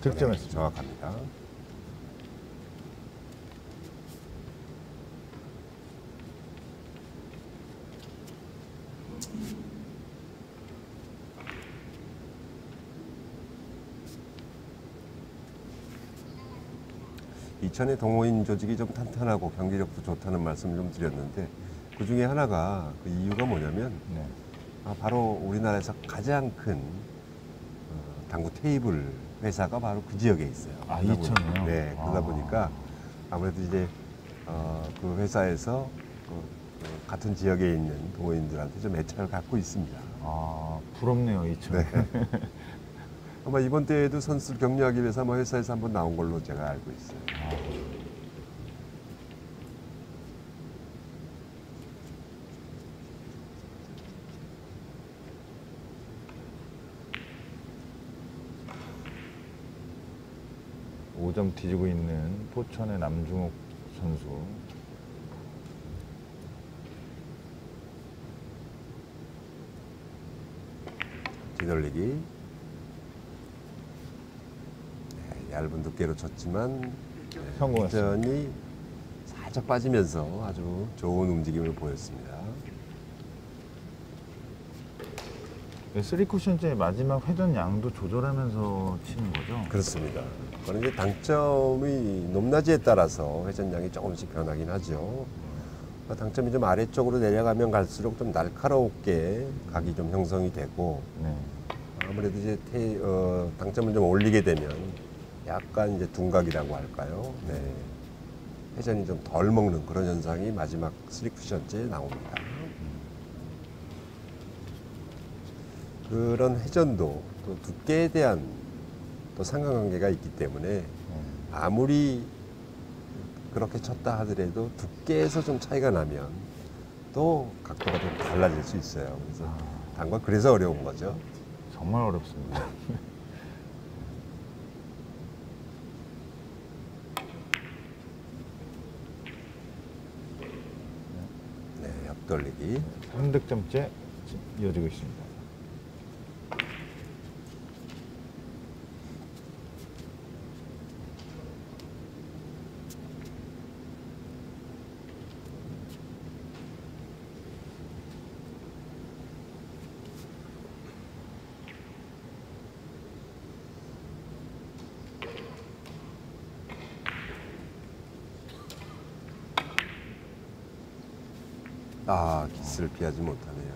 S1: 득점했습니다.
S2: 정확합니다. 이천의 동호인 조직이 좀 탄탄하고 경기력도 좋다는 말씀을 좀 드렸는데, 그 중에 하나가 그 이유가 뭐냐면
S1: 네.
S2: 바로 우리나라에서 가장 큰 당구 테이블 회사가 바로 그 지역에 있어요.
S1: 아,
S2: 그러다
S1: 이천이요?
S2: 네, 그러다
S1: 아.
S2: 보니까 아무래도 이제 그 회사에서 같은 지역에 있는 동호인들한테 좀 애착을 갖고 있습니다.
S1: 아, 부럽네요, 이천.
S2: 네. 아마 이번 대회도 선수를 격려하기 위해서 아마 회사에서 한번 나온 걸로 제가 알고 있어요.
S1: 오 5점 뒤지고 있는 포천의 남중옥 선수.
S2: 뒤돌리기. 네, 얇은 두께로 쳤지만
S1: 성공했습니다.
S2: 회전이 살짝 빠지면서 아주 좋은 움직임을 보였습니다.
S1: 쓰리 쿠션째 마지막 회전 양도 조절하면서 치는 거죠?
S2: 그렇습니다. 그런 이제 당점이 높낮이에 따라서 회전량이 조금씩 변하긴 하죠. 당점이 좀 아래쪽으로 내려가면 갈수록 좀 날카롭게 각이 좀 형성이 되고,
S1: 네.
S2: 아무래도 이제 당점을 좀 올리게 되면 약간 이제 둔각이라고 할까요? 네. 회전이 좀 덜 먹는 그런 현상이 마지막 3쿠션째에 나옵니다. 그런 회전도 또 두께에 대한 또 상관관계가 있기 때문에 아무리 그렇게 쳤다 하더라도 두께에서 좀 차이가 나면 또 각도가 좀 달라질 수 있어요. 그래서 당과 그래서 어려운 거죠.
S1: 정말 어렵습니다.
S2: 네, 옆돌리기.
S1: 3득점째 이어지고 있습니다.
S2: 키스를 피하지 못하네요.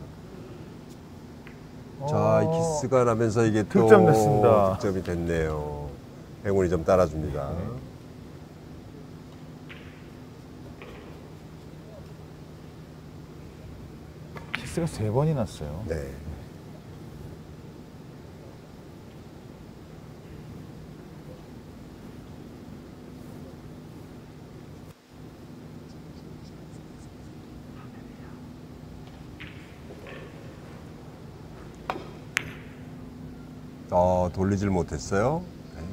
S2: 자, 이 키스가 나면서 이게 또
S1: 득점됐습니다.
S2: 득점이 됐네요. 행운이 좀 따라줍니다.
S1: 네. 키스가 3번이 났어요.
S2: 네. 돌리질 못했어요. 네.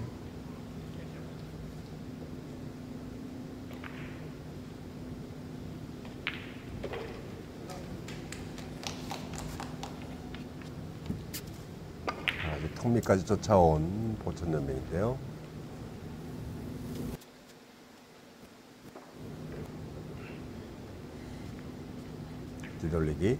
S2: 이제 턱 밑까지 쫓아온 포천연맹인데요. 뒤돌리기.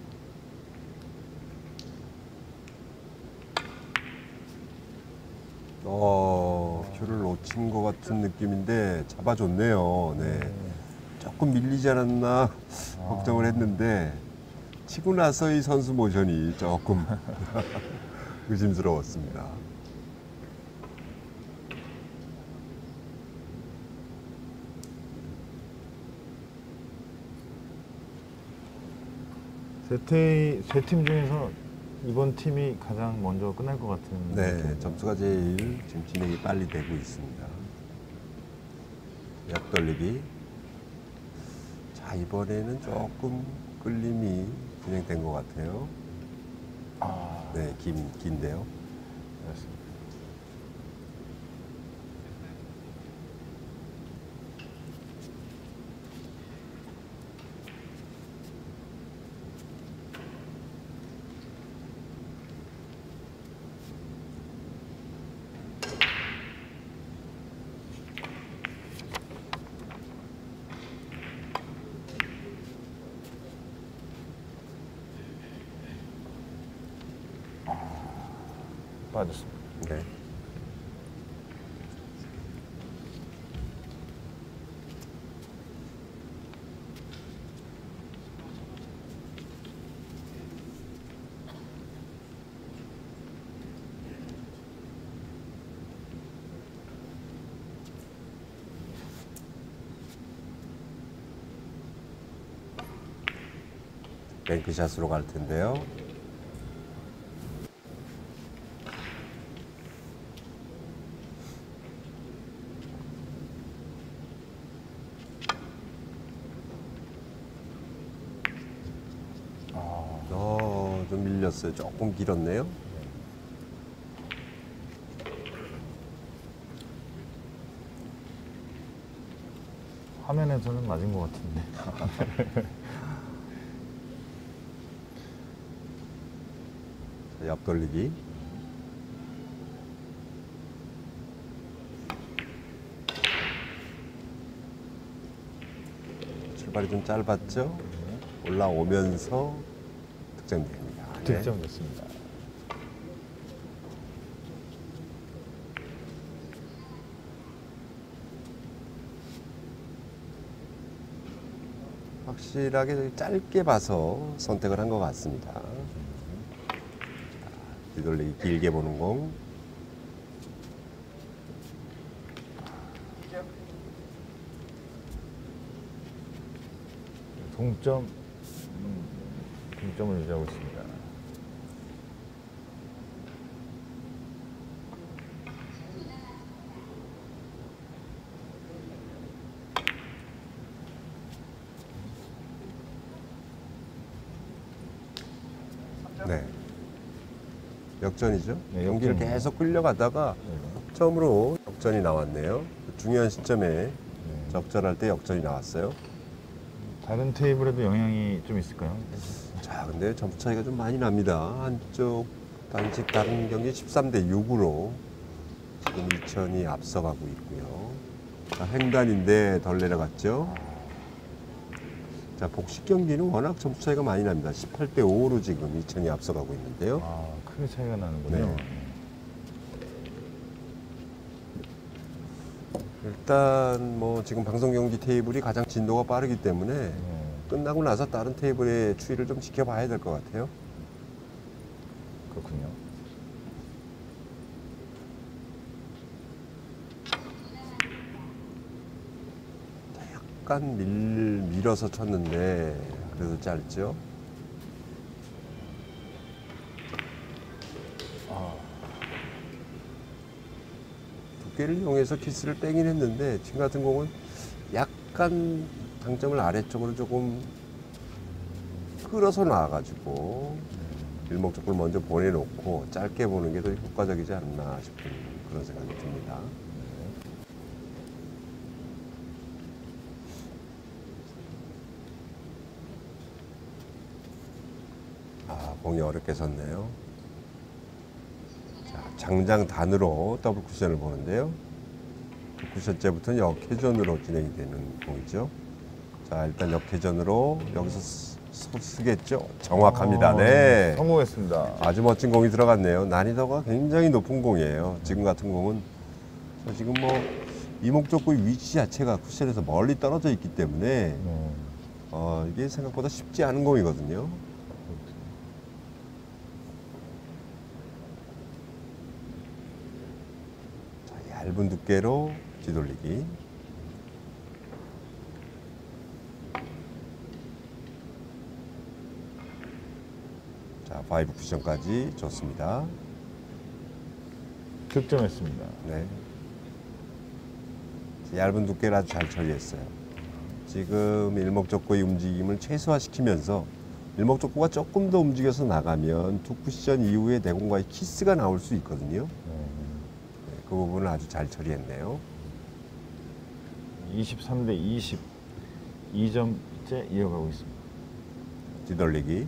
S2: 큐를 놓친 것 같은 느낌인데 잡아줬네요. 네. 조금 밀리지 않았나 걱정을 했는데 치고 나서 이 선수 모션이 조금 의심스러웠습니다.
S1: 세 팀 중에서 이번 팀이 가장 먼저 끝날 것 같은.
S2: 네,
S1: 느낌이에요.
S2: 점수가 제일 지금 진행이 빨리 되고 있습니다. 옆돌리기. 자, 이번에는 조금 끌림이 진행된 것 같아요. 네, 긴데요.
S1: 그렇습니다. 빠졌습니다.
S2: 네. 뱅크샷으로 갈 텐데요. 좀 밀렸어요. 조금 길었네요.
S1: 화면에서는 맞은 것 같은데.
S2: 자, 옆 돌리기. 출발이 좀 짧았죠? 올라오면서 득점됩니다. 네.
S1: 득점됐습니다.
S2: 확실하게 짧게 봐서 선택을 한 것 같습니다. 자, 뒤돌리기 길게 보는 공.
S1: 동점을 유지하고 있습니다.
S2: 네. 역전이죠.
S1: 네,
S2: 경기를
S1: 역전이네요.
S2: 계속 끌려가다가
S1: 네.
S2: 처음으로 역전이 나왔네요. 중요한 시점에
S1: 네.
S2: 적절할 때 역전이 나왔어요.
S1: 다른 테이블에도 영향이 좀 있을까요?
S2: 자, 근데 점수 차이가 좀 많이 납니다. 한쪽 단식 다른 경기 13대 6으로 지금 이천이 앞서가고 있고요. 자, 횡단인데 덜 내려갔죠. 자, 복식 경기는 워낙 점수 차이가 많이 납니다. 18대 5로 지금 이천이 앞서가고 있는데요.
S1: 아, 크게 차이가 나는군요.
S2: 네. 일단 뭐 지금 방송 경기 테이블이 가장 진도가 빠르기 때문에
S1: 네.
S2: 끝나고 나서 다른 테이블의 추이를 좀 지켜봐야 될 것 같아요.
S1: 그렇군요.
S2: 약간 밀어서 쳤는데 그래도 짧죠. 두께를 이용해서 키스를 빼긴 했는데 지금 같은 공은 약간 당점을 아래쪽으로 조금 끌어서 놔가지고 일목적을 먼저 보내놓고 짧게 보는 게 더 효과적이지 않나 싶은 그런 생각이 듭니다. 아, 공이 어렵게 섰네요. 자, 장장 단으로 더블 쿠션을 보는데요. 두 쿠션째부터는 역회전으로 진행이 되는 공이죠. 자, 일단 역회전으로 여기서 쓰겠죠. 정확합니다. 네.
S1: 성공했습니다.
S2: 아주 멋진 공이 들어갔네요. 난이도가 굉장히 높은 공이에요. 지금 같은 공은 지금 뭐 이목적구의 위치 자체가 쿠션에서 멀리 떨어져 있기 때문에
S1: 네.
S2: 이게 생각보다 쉽지 않은 공이거든요. 자, 얇은 두께로 뒤돌리기. 자, 5 쿠션까지 좋습니다.
S1: 득점했습니다.
S2: 네. 얇은 두께를 아주 잘 처리했어요. 지금 일목적구의 움직임을 최소화시키면서 일목적구가 조금 더 움직여서 나가면 두 쿠션 이후에 내공과의 키스가 나올 수 있거든요. 네, 그 부분을 아주 잘 처리했네요.
S1: 23대 20, 2점째 이어가고 있습니다.
S2: 뒤돌리기.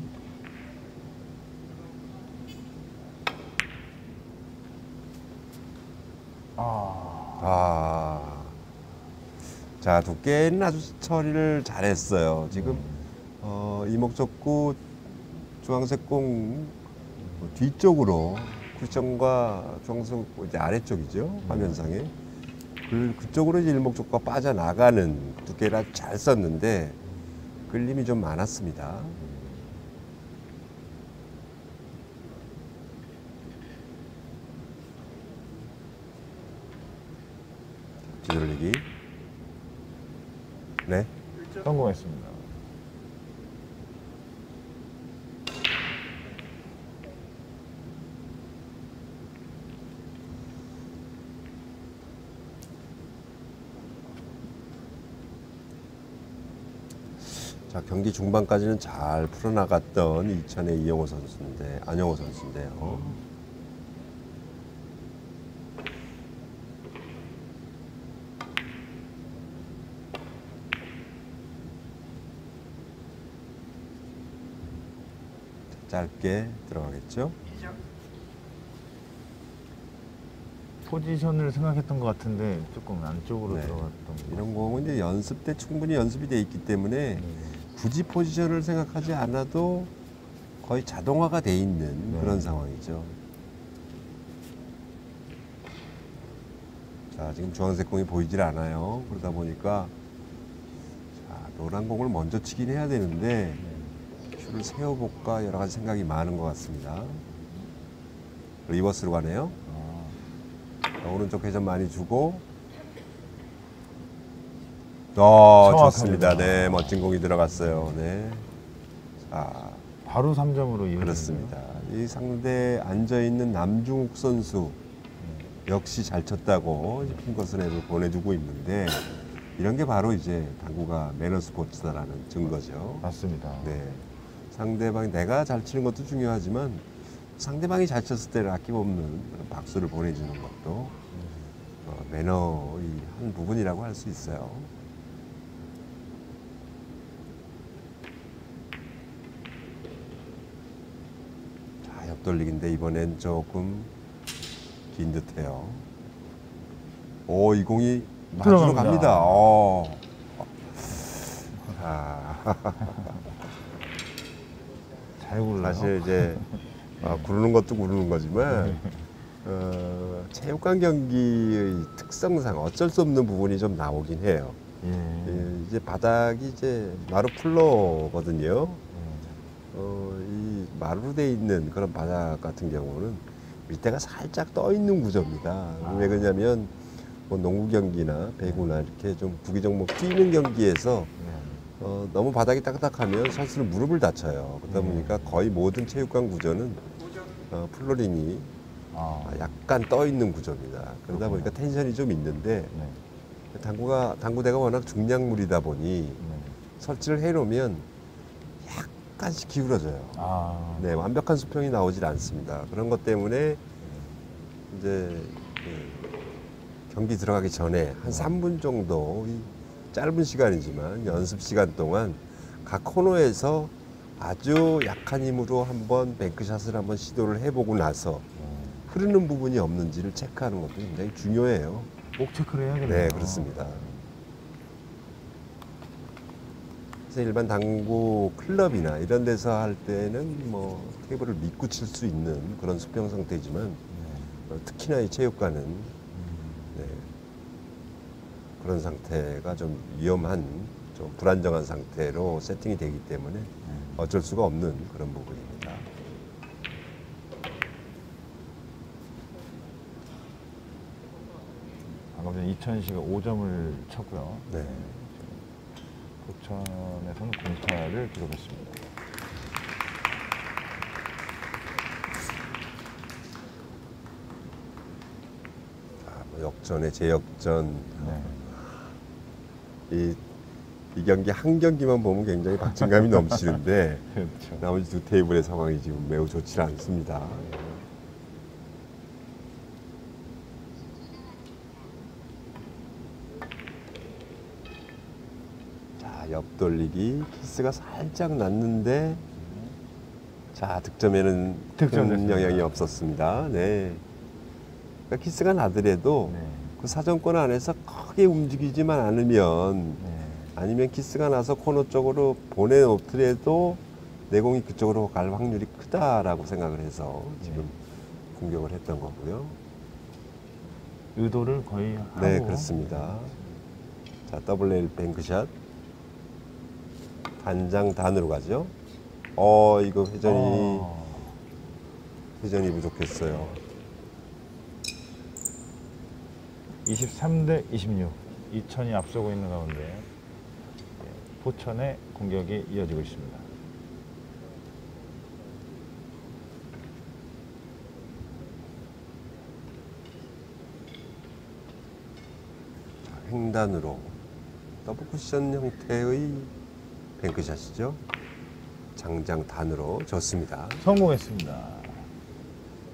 S2: 자, 두께는 아주 처리를 잘했어요. 지금 이목적구 주황색 공 뒤쪽으로 쿠션과 중앙선 이제 아래쪽이죠. 화면상에. 그쪽으로 이제 일목적과 빠져나가는 두께를 잘 썼는데 끌림이 좀 많았습니다. 뒤돌리기. 네.
S1: 성공했습니다.
S2: 자, 경기 중반까지는 잘 풀어나갔던 이천의 안영호 선수인데요. 짧게 들어가겠죠.
S1: 포지션을 생각했던 것 같은데 조금 안쪽으로
S2: 네.
S1: 들어갔던 것
S2: 이런 공은 이제 연습 때 충분히 연습이 돼 있기 때문에 굳이 포지션을 생각하지 않아도 거의 자동화가 돼 있는
S1: 네.
S2: 그런 상황이죠. 자, 지금 주황색 공이 보이질 않아요. 그러다 보니까 자, 노란 공을 먼저 치긴 해야 되는데 큐를 세워볼까 여러 가지 생각이 많은 것 같습니다. 리버스로 가네요. 자, 오른쪽 회전 많이 주고
S1: 정확합니다.
S2: 좋습니다. 네, 멋진 공이 들어갔어요. 네. 자,
S1: 바로 3점으로 이어집니다.
S2: 그렇습니다. 이 상대 앉아있는 남중욱 선수 역시 잘 쳤다고 핑거스냅을 보내주고 있는데 이런 게 바로 이제 당구가 매너 스포츠다라는 증거죠.
S1: 맞습니다.
S2: 네. 상대방이 내가 잘 치는 것도 중요하지만 상대방이 잘 쳤을 때를 아낌없는 그런 박수를 보내주는 것도 매너의 한 부분이라고 할 수 있어요. 자, 옆돌리기인데 이번엔 조금 긴 듯해요. 오, 이 공이 맞으러
S1: 들어갑니다.
S2: 갑니다.
S1: 잘 굴러요.
S2: 사실 이제 구르는 것도 구르는 거지만 체육관 경기의 특성상 어쩔 수 없는 부분이 좀 나오긴 해요.
S1: 예.
S2: 이제 바닥이 이제 마루 플로거든요. 이 마루로 돼 있는 그런 바닥 같은 경우는 밑에가 살짝 떠 있는 구조입니다. 왜 그러냐면 뭐 농구 경기나 배구나 이렇게 좀 구기 종목 뛰는 경기에서 너무 바닥이 딱딱하면 선수는 무릎을 다쳐요. 그러다 보니까 거의 모든 체육관 구조는 플로링이 약간 떠 있는 구조입니다. 그러다 보니까 텐션이 좀 있는데
S1: 네.
S2: 당구대가 워낙 중량물이다 보니
S1: 네.
S2: 설치를 해놓으면 약간씩 기울어져요. 네, 완벽한 수평이 나오질 않습니다. 그런 것 때문에 이제 경기 들어가기 전에 한 3분 정도 이 짧은 시간이지만 연습 시간 동안 각 코너에서 아주 약한 힘으로 한번 뱅크샷을 한번 시도를 해보고 나서 흐르는 부분이 없는지를 체크하는 것도 굉장히 중요해요.
S1: 꼭 체크를 해야겠네요.
S2: 네, 그렇습니다. 그래서 일반 당구 클럽이나 이런 데서 할 때는 뭐 테이블을 믿고 칠 수 있는 그런 수평 상태지만 특히나 이 체육관은 네, 그런 상태가 좀 위험한, 좀 불안정한 상태로 세팅이 되기 때문에 어쩔 수가 없는 그런 부분입니다.
S1: 방금 전에 이천 씨가 5점을 쳤고요.
S2: 네.
S1: 포천에서는 공타를 기록했습니다.
S2: 역전에 재역전.
S1: 네.
S2: 이 경기 한 경기만 보면 굉장히 박진감이 넘치는데
S1: 그렇죠.
S2: 나머지 두 테이블의 상황이 지금 매우 좋지 않습니다. 자, 옆돌리기 키스가 살짝 났는데 자, 득점에는 큰
S1: 득점됐습니다.
S2: 영향이 없었습니다. 네. 그러니까 키스가 나더라도
S1: 네.
S2: 그 사정권 안에서 크게 움직이지만 않으면
S1: 네.
S2: 아니면 키스가 나서 코너 쪽으로 보내놓더라도 내공이 그쪽으로 갈 확률이 크다라고 생각을 해서 지금 공격을 했던 거고요.
S1: 의도를 거의 하고.
S2: 네, 그렇습니다. 자, 더블 레일 뱅크샷. 단장 단으로 가죠. 이거 회전이 부족했어요.
S1: 23대 26. 이천이 앞서고 있는 가운데 포천의 공격이 이어지고 있습니다.
S2: 횡단으로 더블 쿠션 형태의 뱅크샷이죠. 장장 단으로 졌습니다.
S1: 성공했습니다.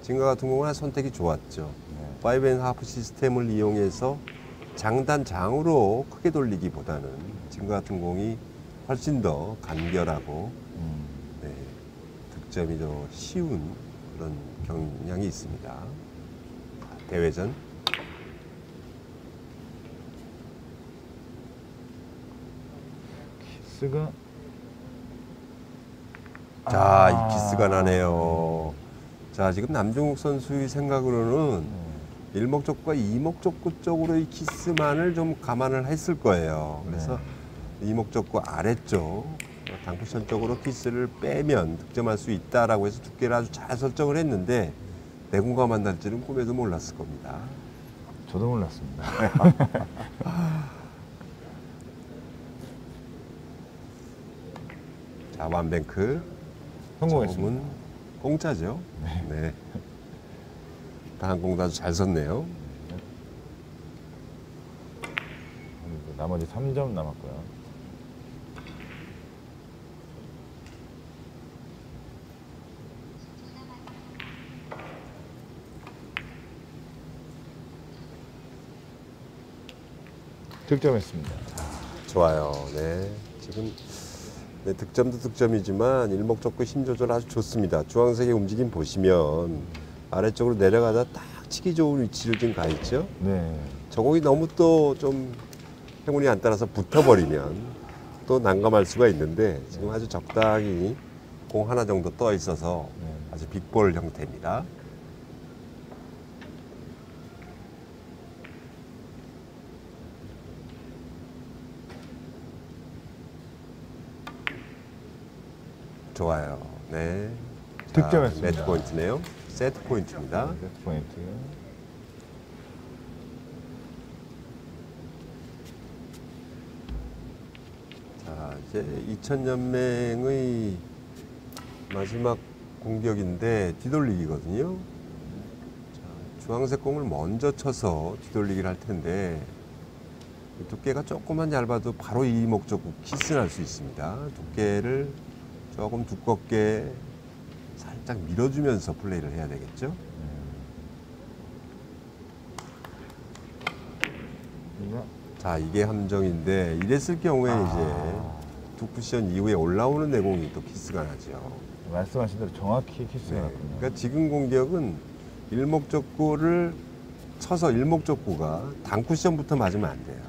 S2: 지금과 같은 경우는 선택이 좋았죠. 5&1/2 시스템을 이용해서 장단 장으로 크게 돌리기보다는 지금과 같은 공이 훨씬 더 간결하고 네, 득점이 더 쉬운 그런 경향이 있습니다. 대회전.
S1: 키스가
S2: 자, 이 키스가 나네요. 자, 지금 남종욱 선수의 생각으로는 일목적구와 이목적구 쪽으로 이 키스만을 좀 감안을 했을 거예요. 그래서 이목적구 아래쪽 당쿠션 쪽으로 키스를 빼면 득점할 수 있다라고 해서 두께를 아주 잘 설정을 했는데 내공과 만날 줄은 꿈에도 몰랐을 겁니다.
S1: 저도 몰랐습니다.
S2: 자, 완뱅크.
S1: 성공했습니다.
S2: 점은 공짜죠. 네. 다한 공도 아주 잘 섰네요.
S1: 그리고 나머지 3점 남았고요. 득점했습니다.
S2: 좋아요. 네. 지금 네, 득점도 득점이지만 일목적구 힘 조절 아주 좋습니다. 주황색의 움직임 보시면 아래쪽으로 내려가다 딱 치기 좋은 위치로 지금 가 있죠.
S1: 네.
S2: 저 공이 너무 또 좀 행운이 안 따라서 붙어버리면 또 난감할 수가 있는데 지금 아주 적당히 공 하나 정도 떠 있어서 아주 빅볼 형태입니다. 좋아요. 네.
S1: 득점했습니다.
S2: 매치 포인트네요. 세트 포인트입니다.
S1: 세트 포인트.
S2: 자, 이제 이천연맹의 마지막 공격인데 뒤돌리기거든요. 자, 주황색 공을 먼저 쳐서 뒤돌리기를 할 텐데 두께가 조금만 얇아도 바로 이 목적구 키스날 수 있습니다. 두께를 조금 두껍게 살짝 밀어주면서 플레이를 해야 되겠죠. 자, 이게 함정인데 이랬을 경우에 이제 두 쿠션 이후에 올라오는 내공이 또 키스가 나죠.
S1: 말씀하신 대로 정확히 키스가
S2: 네.
S1: 났군요.
S2: 그러니까 지금 공격은 일목적구를 쳐서 일목적구가 단쿠션부터 맞으면 안 돼요.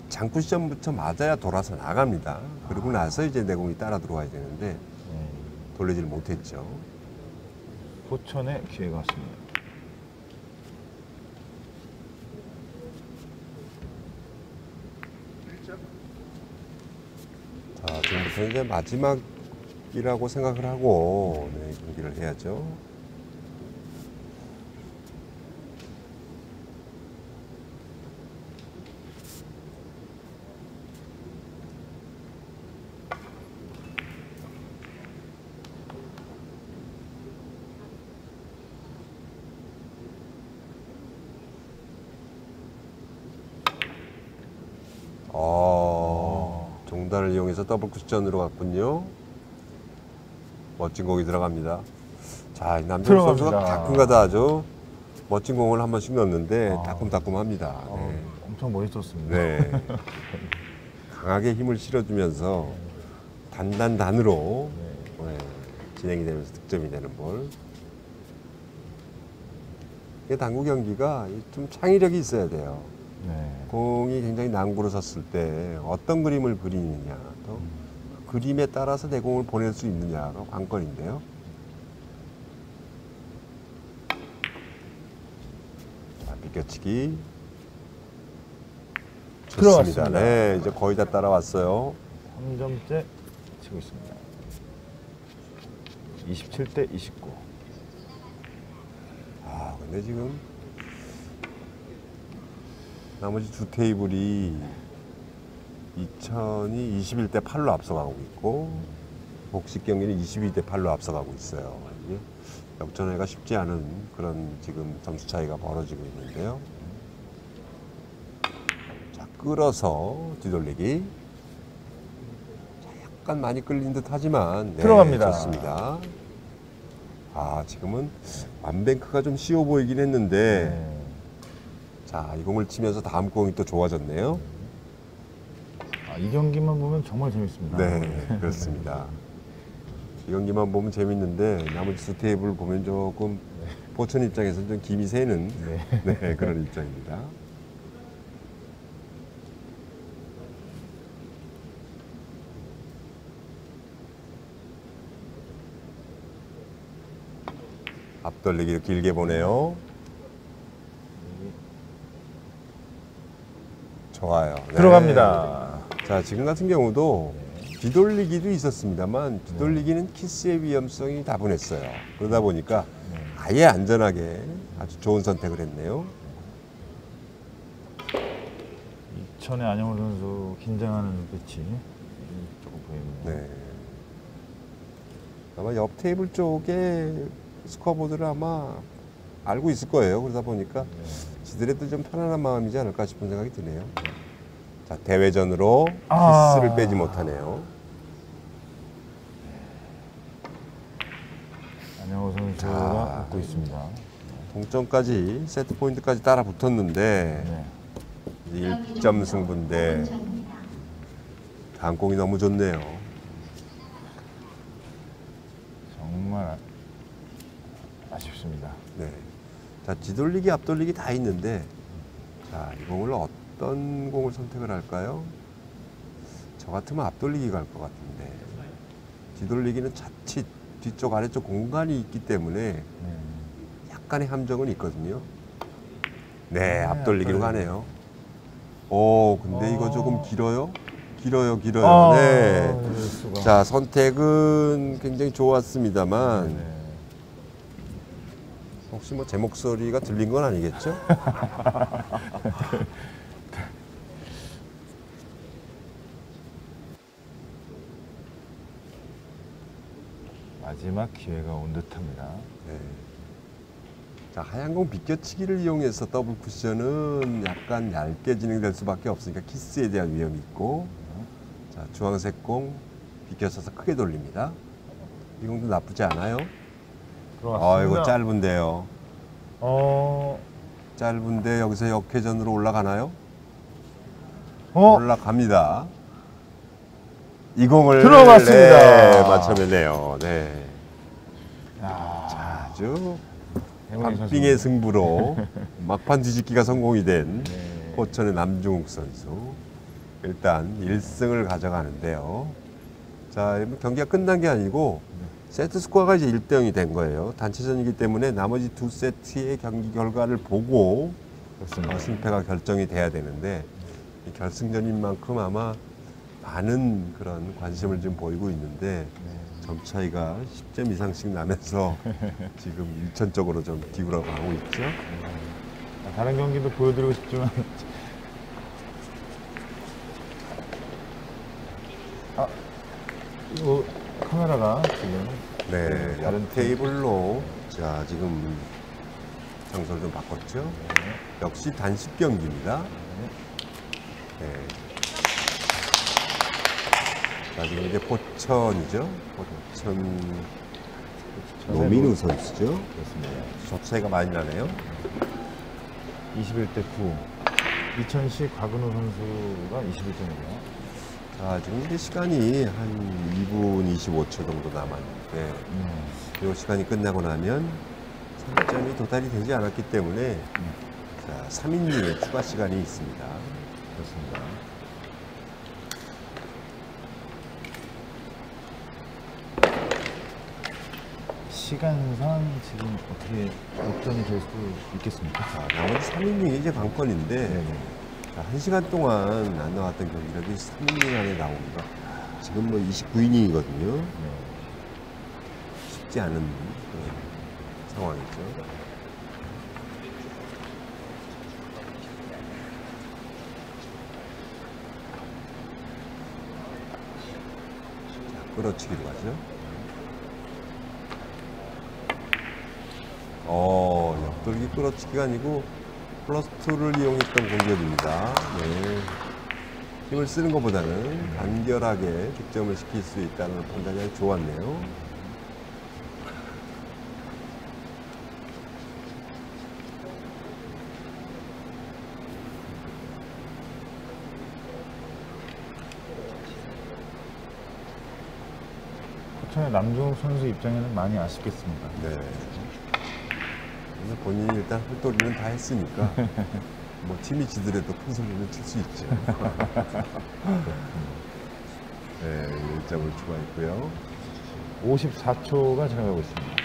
S2: 장쿠션부터 맞아야 돌아서 나갑니다. 그리고 나서 이제 내공이 따라 들어와야 되는데 돌리질 못했죠.
S1: 포천의 기회가 왔습니다.
S2: 자, 지금부터 이제 마지막이라고 생각을 하고 네, 경기를 해야죠. 종단을 이용해서 더블 쿠션으로 갔군요. 멋진 공이 들어갑니다. 자, 남정 선수가 가끔가다 아주 멋진 공을 한 번씩 넣는데 따끔따끔합니다. 네.
S1: 엄청 멋있었습니다.
S2: 네. 강하게 힘을 실어주면서 단단단으로 네, 진행이 되면서 득점이 되는 볼. 이게 당구 경기가 좀 창의력이 있어야 돼요.
S1: 네.
S2: 공이 굉장히 난구로 섰을 때 어떤 그림을 그리느냐, 또 그림에 따라서 내 공을 보낼 수 있느냐가 관건인데요. 비껴치기.
S1: 들어갔습니다.
S2: 네, 이제 거의 다 따라왔어요.
S1: 3점째 치고 있습니다. 27대 29.
S2: 아, 근데 지금 나머지 두 테이블이 이천이 21대 8로 앞서가고 있고 복식 경기는 22대 8로 앞서가고 있어요. 이게 역전회가 쉽지 않은 그런 지금 점수 차이가 벌어지고 있는데요. 자, 끌어서 뒤돌리기. 자, 약간 많이 끌린 듯 하지만 네,
S1: 들어갑니다.
S2: 좋습니다. 아, 지금은 완뱅크가 좀 쉬워 보이긴 했는데
S1: 네.
S2: 자, 이 공을 치면서 다음 공이 또 좋아졌네요.
S1: 아, 이 경기만 보면 정말 재밌습니다.
S2: 네, 그렇습니다. 이 경기만 보면 재밌는데 나머지 두 테이블 보면 조금 포천 입장에서는 좀 김이 새는 네, 그런 입장입니다. 앞돌리기를 길게 보네요. 좋아요. 네.
S1: 들어갑니다.
S2: 자, 지금 같은 경우도 뒤돌리기도 있었습니다만 뒤돌리기는 키스의 위험성이 다분했어요. 그러다 보니까 아예 안전하게 아주 좋은 선택을 했네요.
S1: 이천의 안영호 선수 긴장하는 눈빛이 조금 보입니다.
S2: 네. 아마 옆 테이블 쪽에 스코어보드를 아마 알고 있을 거예요. 그러다 보니까 지들에도 좀 편안한 마음이지 않을까 싶은 생각이 드네요. 자, 대회전으로 키스를 빼지 못하네요.
S1: 안영호 선수가
S2: 자.
S1: 웃고 있습니다.
S2: 동점까지 세트 포인트까지 따라 붙었는데
S1: 네.
S2: 이제 1점 승부인데 다음 공이 너무 좋네요.
S1: 정말 아쉽습니다.
S2: 네. 자, 뒤돌리기, 앞돌리기 다 있는데 자, 이 공을 어떤 공을 선택을 할까요? 저 같으면 앞돌리기 갈 것 같은데 뒤돌리기는 자칫 뒤쪽 아래쪽 공간이 있기 때문에 약간의 함정은 있거든요. 네, 앞돌리기로 가네요. 오, 근데 이거 조금 길어요? 길어요. 네.
S1: 이럴 수가.
S2: 자, 선택은 굉장히 좋았습니다만
S1: 네.
S2: 혹시 뭐 제 목소리가 들린 건 아니겠죠?
S1: 마지막 기회가 온 듯합니다.
S2: 네. 자, 하얀 공 비껴치기를 이용해서 더블 쿠션은 약간 얇게 진행될 수밖에 없으니까 키스에 대한 위험이 있고, 자, 주황색 공 비껴쳐서 크게 돌립니다. 이 공도 나쁘지 않아요.
S1: 들어갔습니다.
S2: 이거 짧은데요.
S1: 어,
S2: 짧은데 여기서 역회전으로 올라가나요?
S1: 어,
S2: 올라갑니다. 이 공을
S1: 들어갔습니다.
S2: 네, 맞춰내네요. 네.
S1: 야,
S2: 아주
S1: 행운의
S2: 박빙의
S1: 선수.
S2: 승부로 막판 뒤집기가 성공이 된
S1: 네.
S2: 포천의 남중욱 선수. 일단 1승을 가져가는데요. 자, 경기가 끝난 게 아니고 세트 스코어가 이제 1대0이 된 거예요. 단체전이기 때문에 나머지 두 세트의 경기 결과를 보고
S1: 그렇습니다.
S2: 승패가 결정이 돼야 되는데 이 결승전인 만큼 아마 많은 그런 관심을 좀 보이고 있는데 점 차이가 10점 이상씩 나면서 지금 1천 쪽으로 좀 기울어가고 있죠.
S1: 다른 경기도 보여드리고 싶지만 이거 카메라가 지금
S2: 네, 다른 테이블로 자 지금 장소를 좀 바꿨죠. 역시 단식 경기입니다. 네. 자, 지금 이제 포천이죠. 포천 노민우 선수죠.
S1: 그렇습니다.
S2: 점 차이가 많이 나네요.
S1: 21대 9. 이천시 곽은호 선수가 21점이고요.
S2: 자, 지금 이제 시간이 한 2분 25초 정도 남았는데 이 시간이 끝나고 나면 3점이 도달이 되지 않았기 때문에 자, 3인칭의 추가 시간이 있습니다.
S1: 그렇습니다. 시간상 지금 어떻게 역전이 될 수 있겠습니까?
S2: 자, 나머지 3이닝이 이제 관건인데,
S1: 네네.
S2: 자, 1시간 동안 안 나왔던 경기력이 3이닝 안에 나옵니다. 지금 뭐 29이닝이거든요.
S1: 네.
S2: 쉽지 않은 그런 상황이죠. 자, 끌어치기로 가죠. 옆돌기 끌어치기가 아니고 플러스2를 이용했던 공격입니다. 네. 힘을 쓰는 것보다는 간결하게 득점을 시킬 수 있다는 판단이 아주 좋았네요.
S1: 포천의 남중욱 선수 입장에는 많이 아쉽겠습니다.
S2: 네. 그래서 본인이 일단 홀도리는 다 했으니까 뭐 팀이 지더라도 큰 소리는 칠 수 있죠. 네, 1점을 추가했고요.
S1: 54초가 지나가고 있습니다.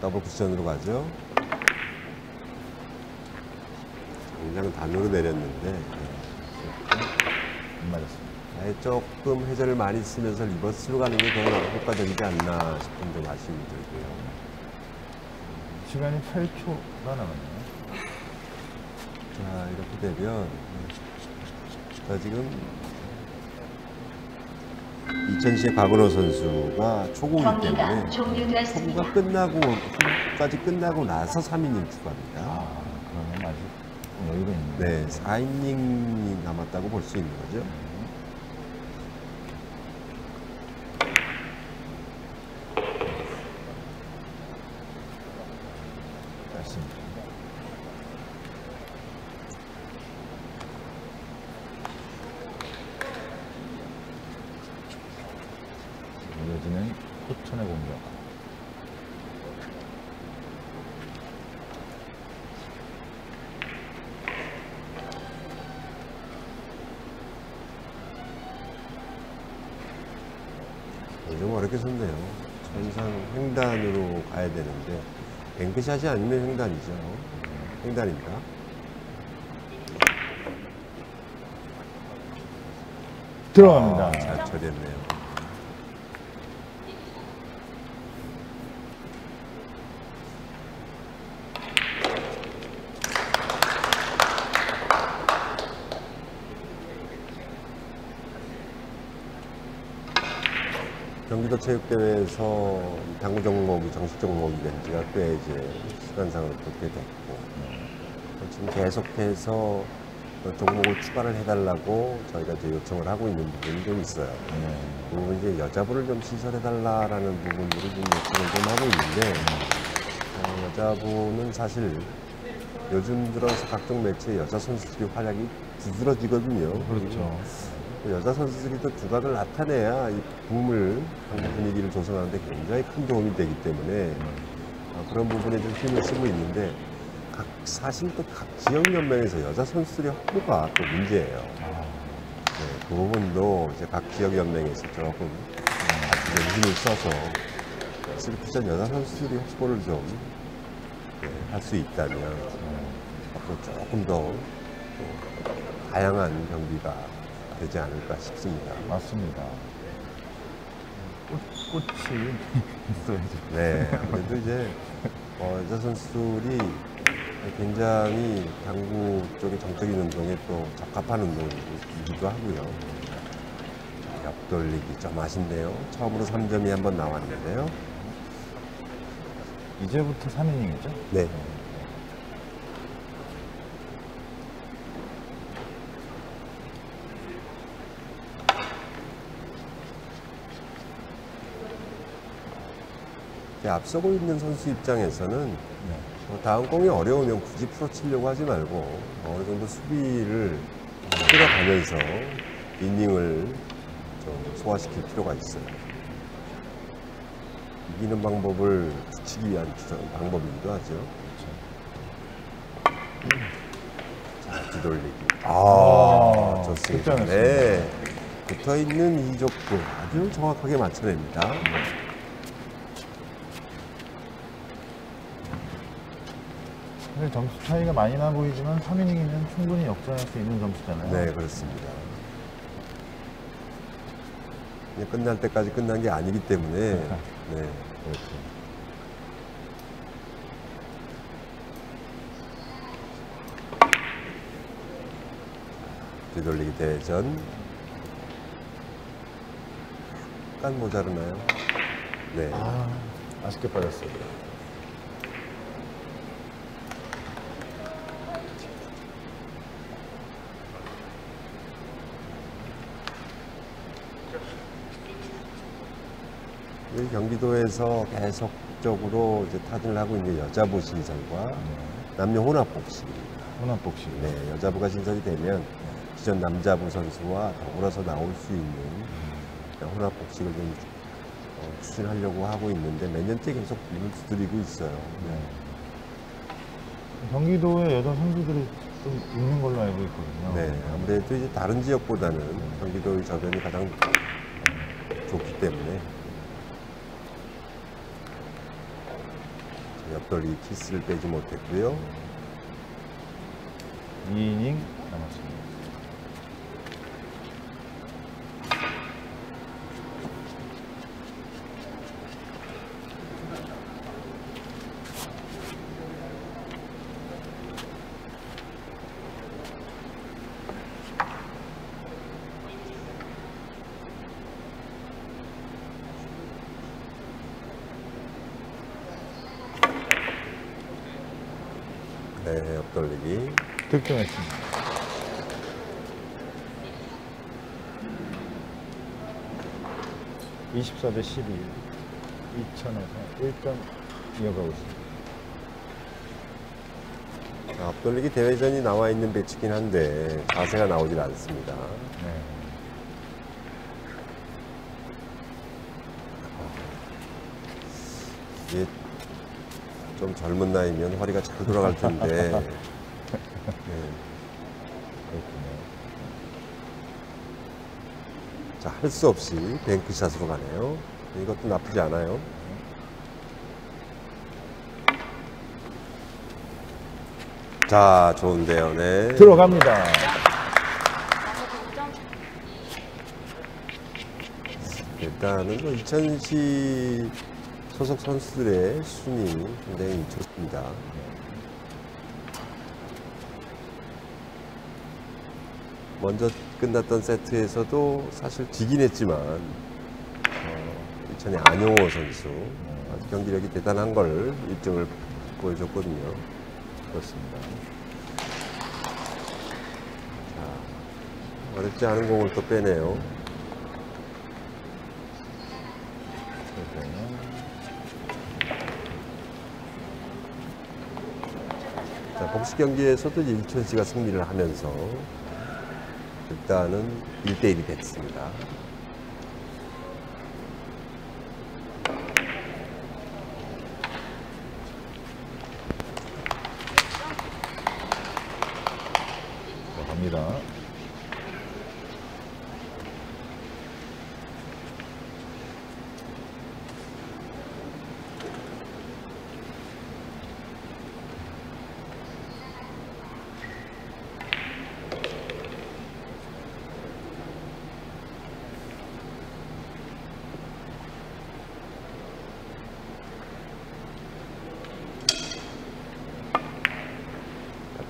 S2: 더블 쿠션으로 가죠. 굉장히 단으로 내렸는데
S1: 안 맞았습니다.
S2: 아예 조금 회전을 많이 쓰면서 리버스로 가는 게 더 효과적이지 않나 싶은 좀 아쉬움이 들고요.
S1: 시간이 8초가 남았네요.
S2: 자, 이렇게 되면 자, 지금 이천시의 박은호 선수가 초구이기
S3: 경기가
S2: 때문에
S3: 종료되었습니다.
S2: 초구가 끝나고 후까지 끝나고 나서 3이닝 추가합니다.
S1: 아, 그러면 아직 여유가 있네요.
S2: 네, 4이닝이 남았다고 볼 수 있는 거죠.
S1: 맞습니다. 이어지는 포천의 공격.
S2: 좀 어렵게 섰네요. 천상 횡단으로 가야 되는데 뱅크샷이 아니면 횡단이죠. 횡단입니다.
S1: 들어갑니다.
S2: 아, 잘 처리했네요. 경기도 체육대회에서 당구 종목이 정식 종목이 된 지가 꽤 이제 시간상으로 그렇게 됐고 지금 계속해서 그 종목을 추가를 해달라고 저희가 이제 요청을 하고 있는 부분이 좀 있어요. 그 부분 이제 여자부를 좀 시설해달라라는 부분들을 좀 요청을 좀 하고 있는데 여자부는 사실 요즘 들어서 각종 매체 여자 선수들이 활약이 두드러지거든요.
S1: 그렇죠.
S2: 여자 선수들이 또 두각을 나타내야 이 붐을 한국 분위기를 조성하는데 굉장히 큰 도움이 되기 때문에 그런 부분에 좀 힘을 쓰고 있는데 사실 또 각 지역 연맹에서 여자 선수들의 확보가 또 문제예요. 네, 그 부분도 이제 각 지역 연맹에서 조금 같이 좀 힘을 써서 스리쿠션 여자 선수들이 확보를 좀 할 수 있다면 앞으로 조금 더 다양한 경기가 되지 않을까 싶습니다.
S1: 맞습니다. 꽃이 있어야죠.
S2: 네, 아무래도 이제 여자 선수들이 굉장히 당구 쪽의 정적인 운동에 또 적합한 운동이기도 하고요. 옆돌리기 좀 아쉽네요. 처음으로 3점이 한번 나왔는데요.
S1: 이제부터 3이닝이죠?
S2: 네. 앞서고 있는 선수 입장에서는 다음 공이 어려우면 굳이 풀어치려고 하지 말고 어느 정도 수비를 끌어가면서 이닝을 좀 소화시킬 필요가 있어요. 이기는 방법을 붙이기 위한 방법이기도 하죠. 자, 뒤돌리기. 좋습니다.
S1: 득점했습니다.
S2: 네. 붙어 있는 이적도 아주 정확하게 맞춰냅니다.
S1: 사실 점수 차이가 많이 나 보이지만 3이닝이면 충분히 역전할 수 있는 점수잖아요.
S2: 네, 그렇습니다. 그냥 끝날 때까지 끝난 게 아니기 때문에 네.
S1: 그렇죠.
S2: 뒤돌리기 대전. 약간 모자르나요? 네.
S1: 아쉽게 빠졌어요.
S2: 이 경기도에서 계속적으로 이제 타진을 하고 있는 여자부 신설과 남녀 혼합 복식입니다.
S1: 혼합복식.
S2: 네, 여자부가 신설이 되면 기존 남자부 선수와 더불어서 나올 수 있는 혼합 복식을 좀 추진하려고 하고 있는데 몇 년째 계속 입을 두드리고 있어요.
S1: 네. 경기도에 여자 선수들이 좀 있는 걸로 알고 있거든요.
S2: 네, 아무래도 이제 다른 지역보다는 경기도의 저변이 가장 좋기 때문에 옆돌리 키스를 빼지 못했고요.
S1: 2이닝 남았습니다.
S2: 네, 옆돌리기.
S1: 득점했습니다. (24대 12) 2000에서 1점 이어가고 있습니다.
S2: 앞돌리기 대회전이 나와 있는 배치긴 한데 자세가 나오질 않습니다.
S1: 네.
S2: 이게 좀 젊은 나이면 허리가 잘 돌아갈 텐데. 네.
S1: 그렇군요.
S2: 자, 할 수 없이 뱅크샷으로 가네요. 이것도 나쁘지 않아요. 자, 좋은데요, 네.
S1: 들어갑니다.
S2: 일단은 뭐 이천시 소속 선수들의 순위 굉장히 좋습니다. 먼저 끝났던 세트에서도 사실 지긴 했지만 이천의 안용호 선수 아주 경기력이 대단한 걸 입증을 보여줬거든요.
S1: 그렇습니다.
S2: 자, 어렵지 않은 공을 또 빼네요. 자, 복식 경기에서도 이제 이천시가 승리를 하면서 일단은 1대1이 됐습니다.
S1: 갑니다.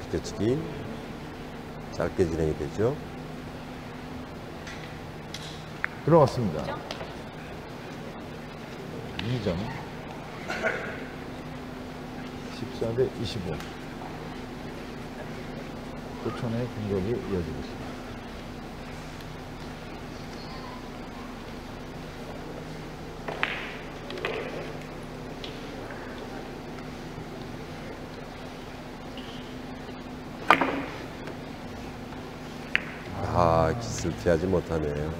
S2: 비껴치기 짧게 진행이 되죠.
S1: 들어갔습니다. 2점. 14대 25. 포천의 공격이 이어지고 있습니다.
S2: 것을 피하지 못하네요.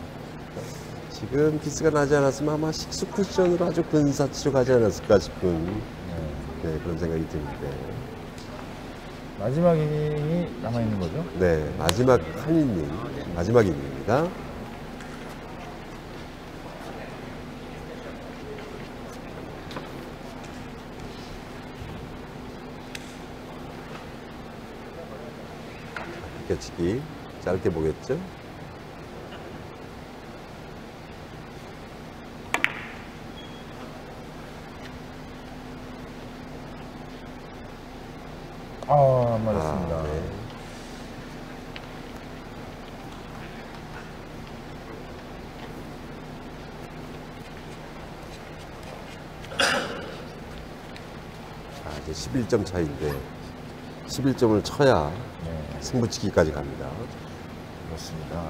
S2: 지금 기스가 나지 않았으면 아마 식수 쿠션으로 아주 근사치로 가지 않았을까 싶은 네, 그런 생각이 드는데.
S1: 마지막 이닝이 남아있는 거죠?
S2: 네, 마지막 한 이닝, 마지막 이닝입니다. 비껴치기 짧게 보겠죠?
S1: 안 맞았습니다.
S2: 아, 네. 이제 11점 차인데 11점을 쳐야
S1: 네,
S2: 승부치기까지 갑니다.
S1: 그렇습니다.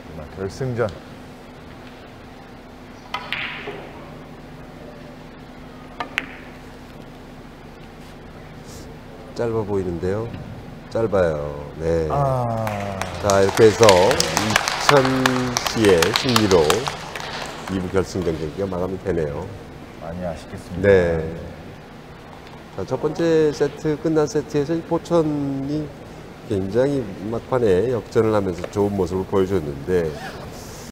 S1: 정말 결승전.
S2: 짧아 보이는데요. 짧아요. 네. 자, 이렇게 해서 이천시의 승리로 2부 결승전 경기가 마감이 되네요.
S1: 많이 아쉽겠습니다.
S2: 네. 자, 첫 번째 세트 끝난 세트에서 이 포천이 굉장히 막판에 역전을 하면서 좋은 모습을 보여줬는데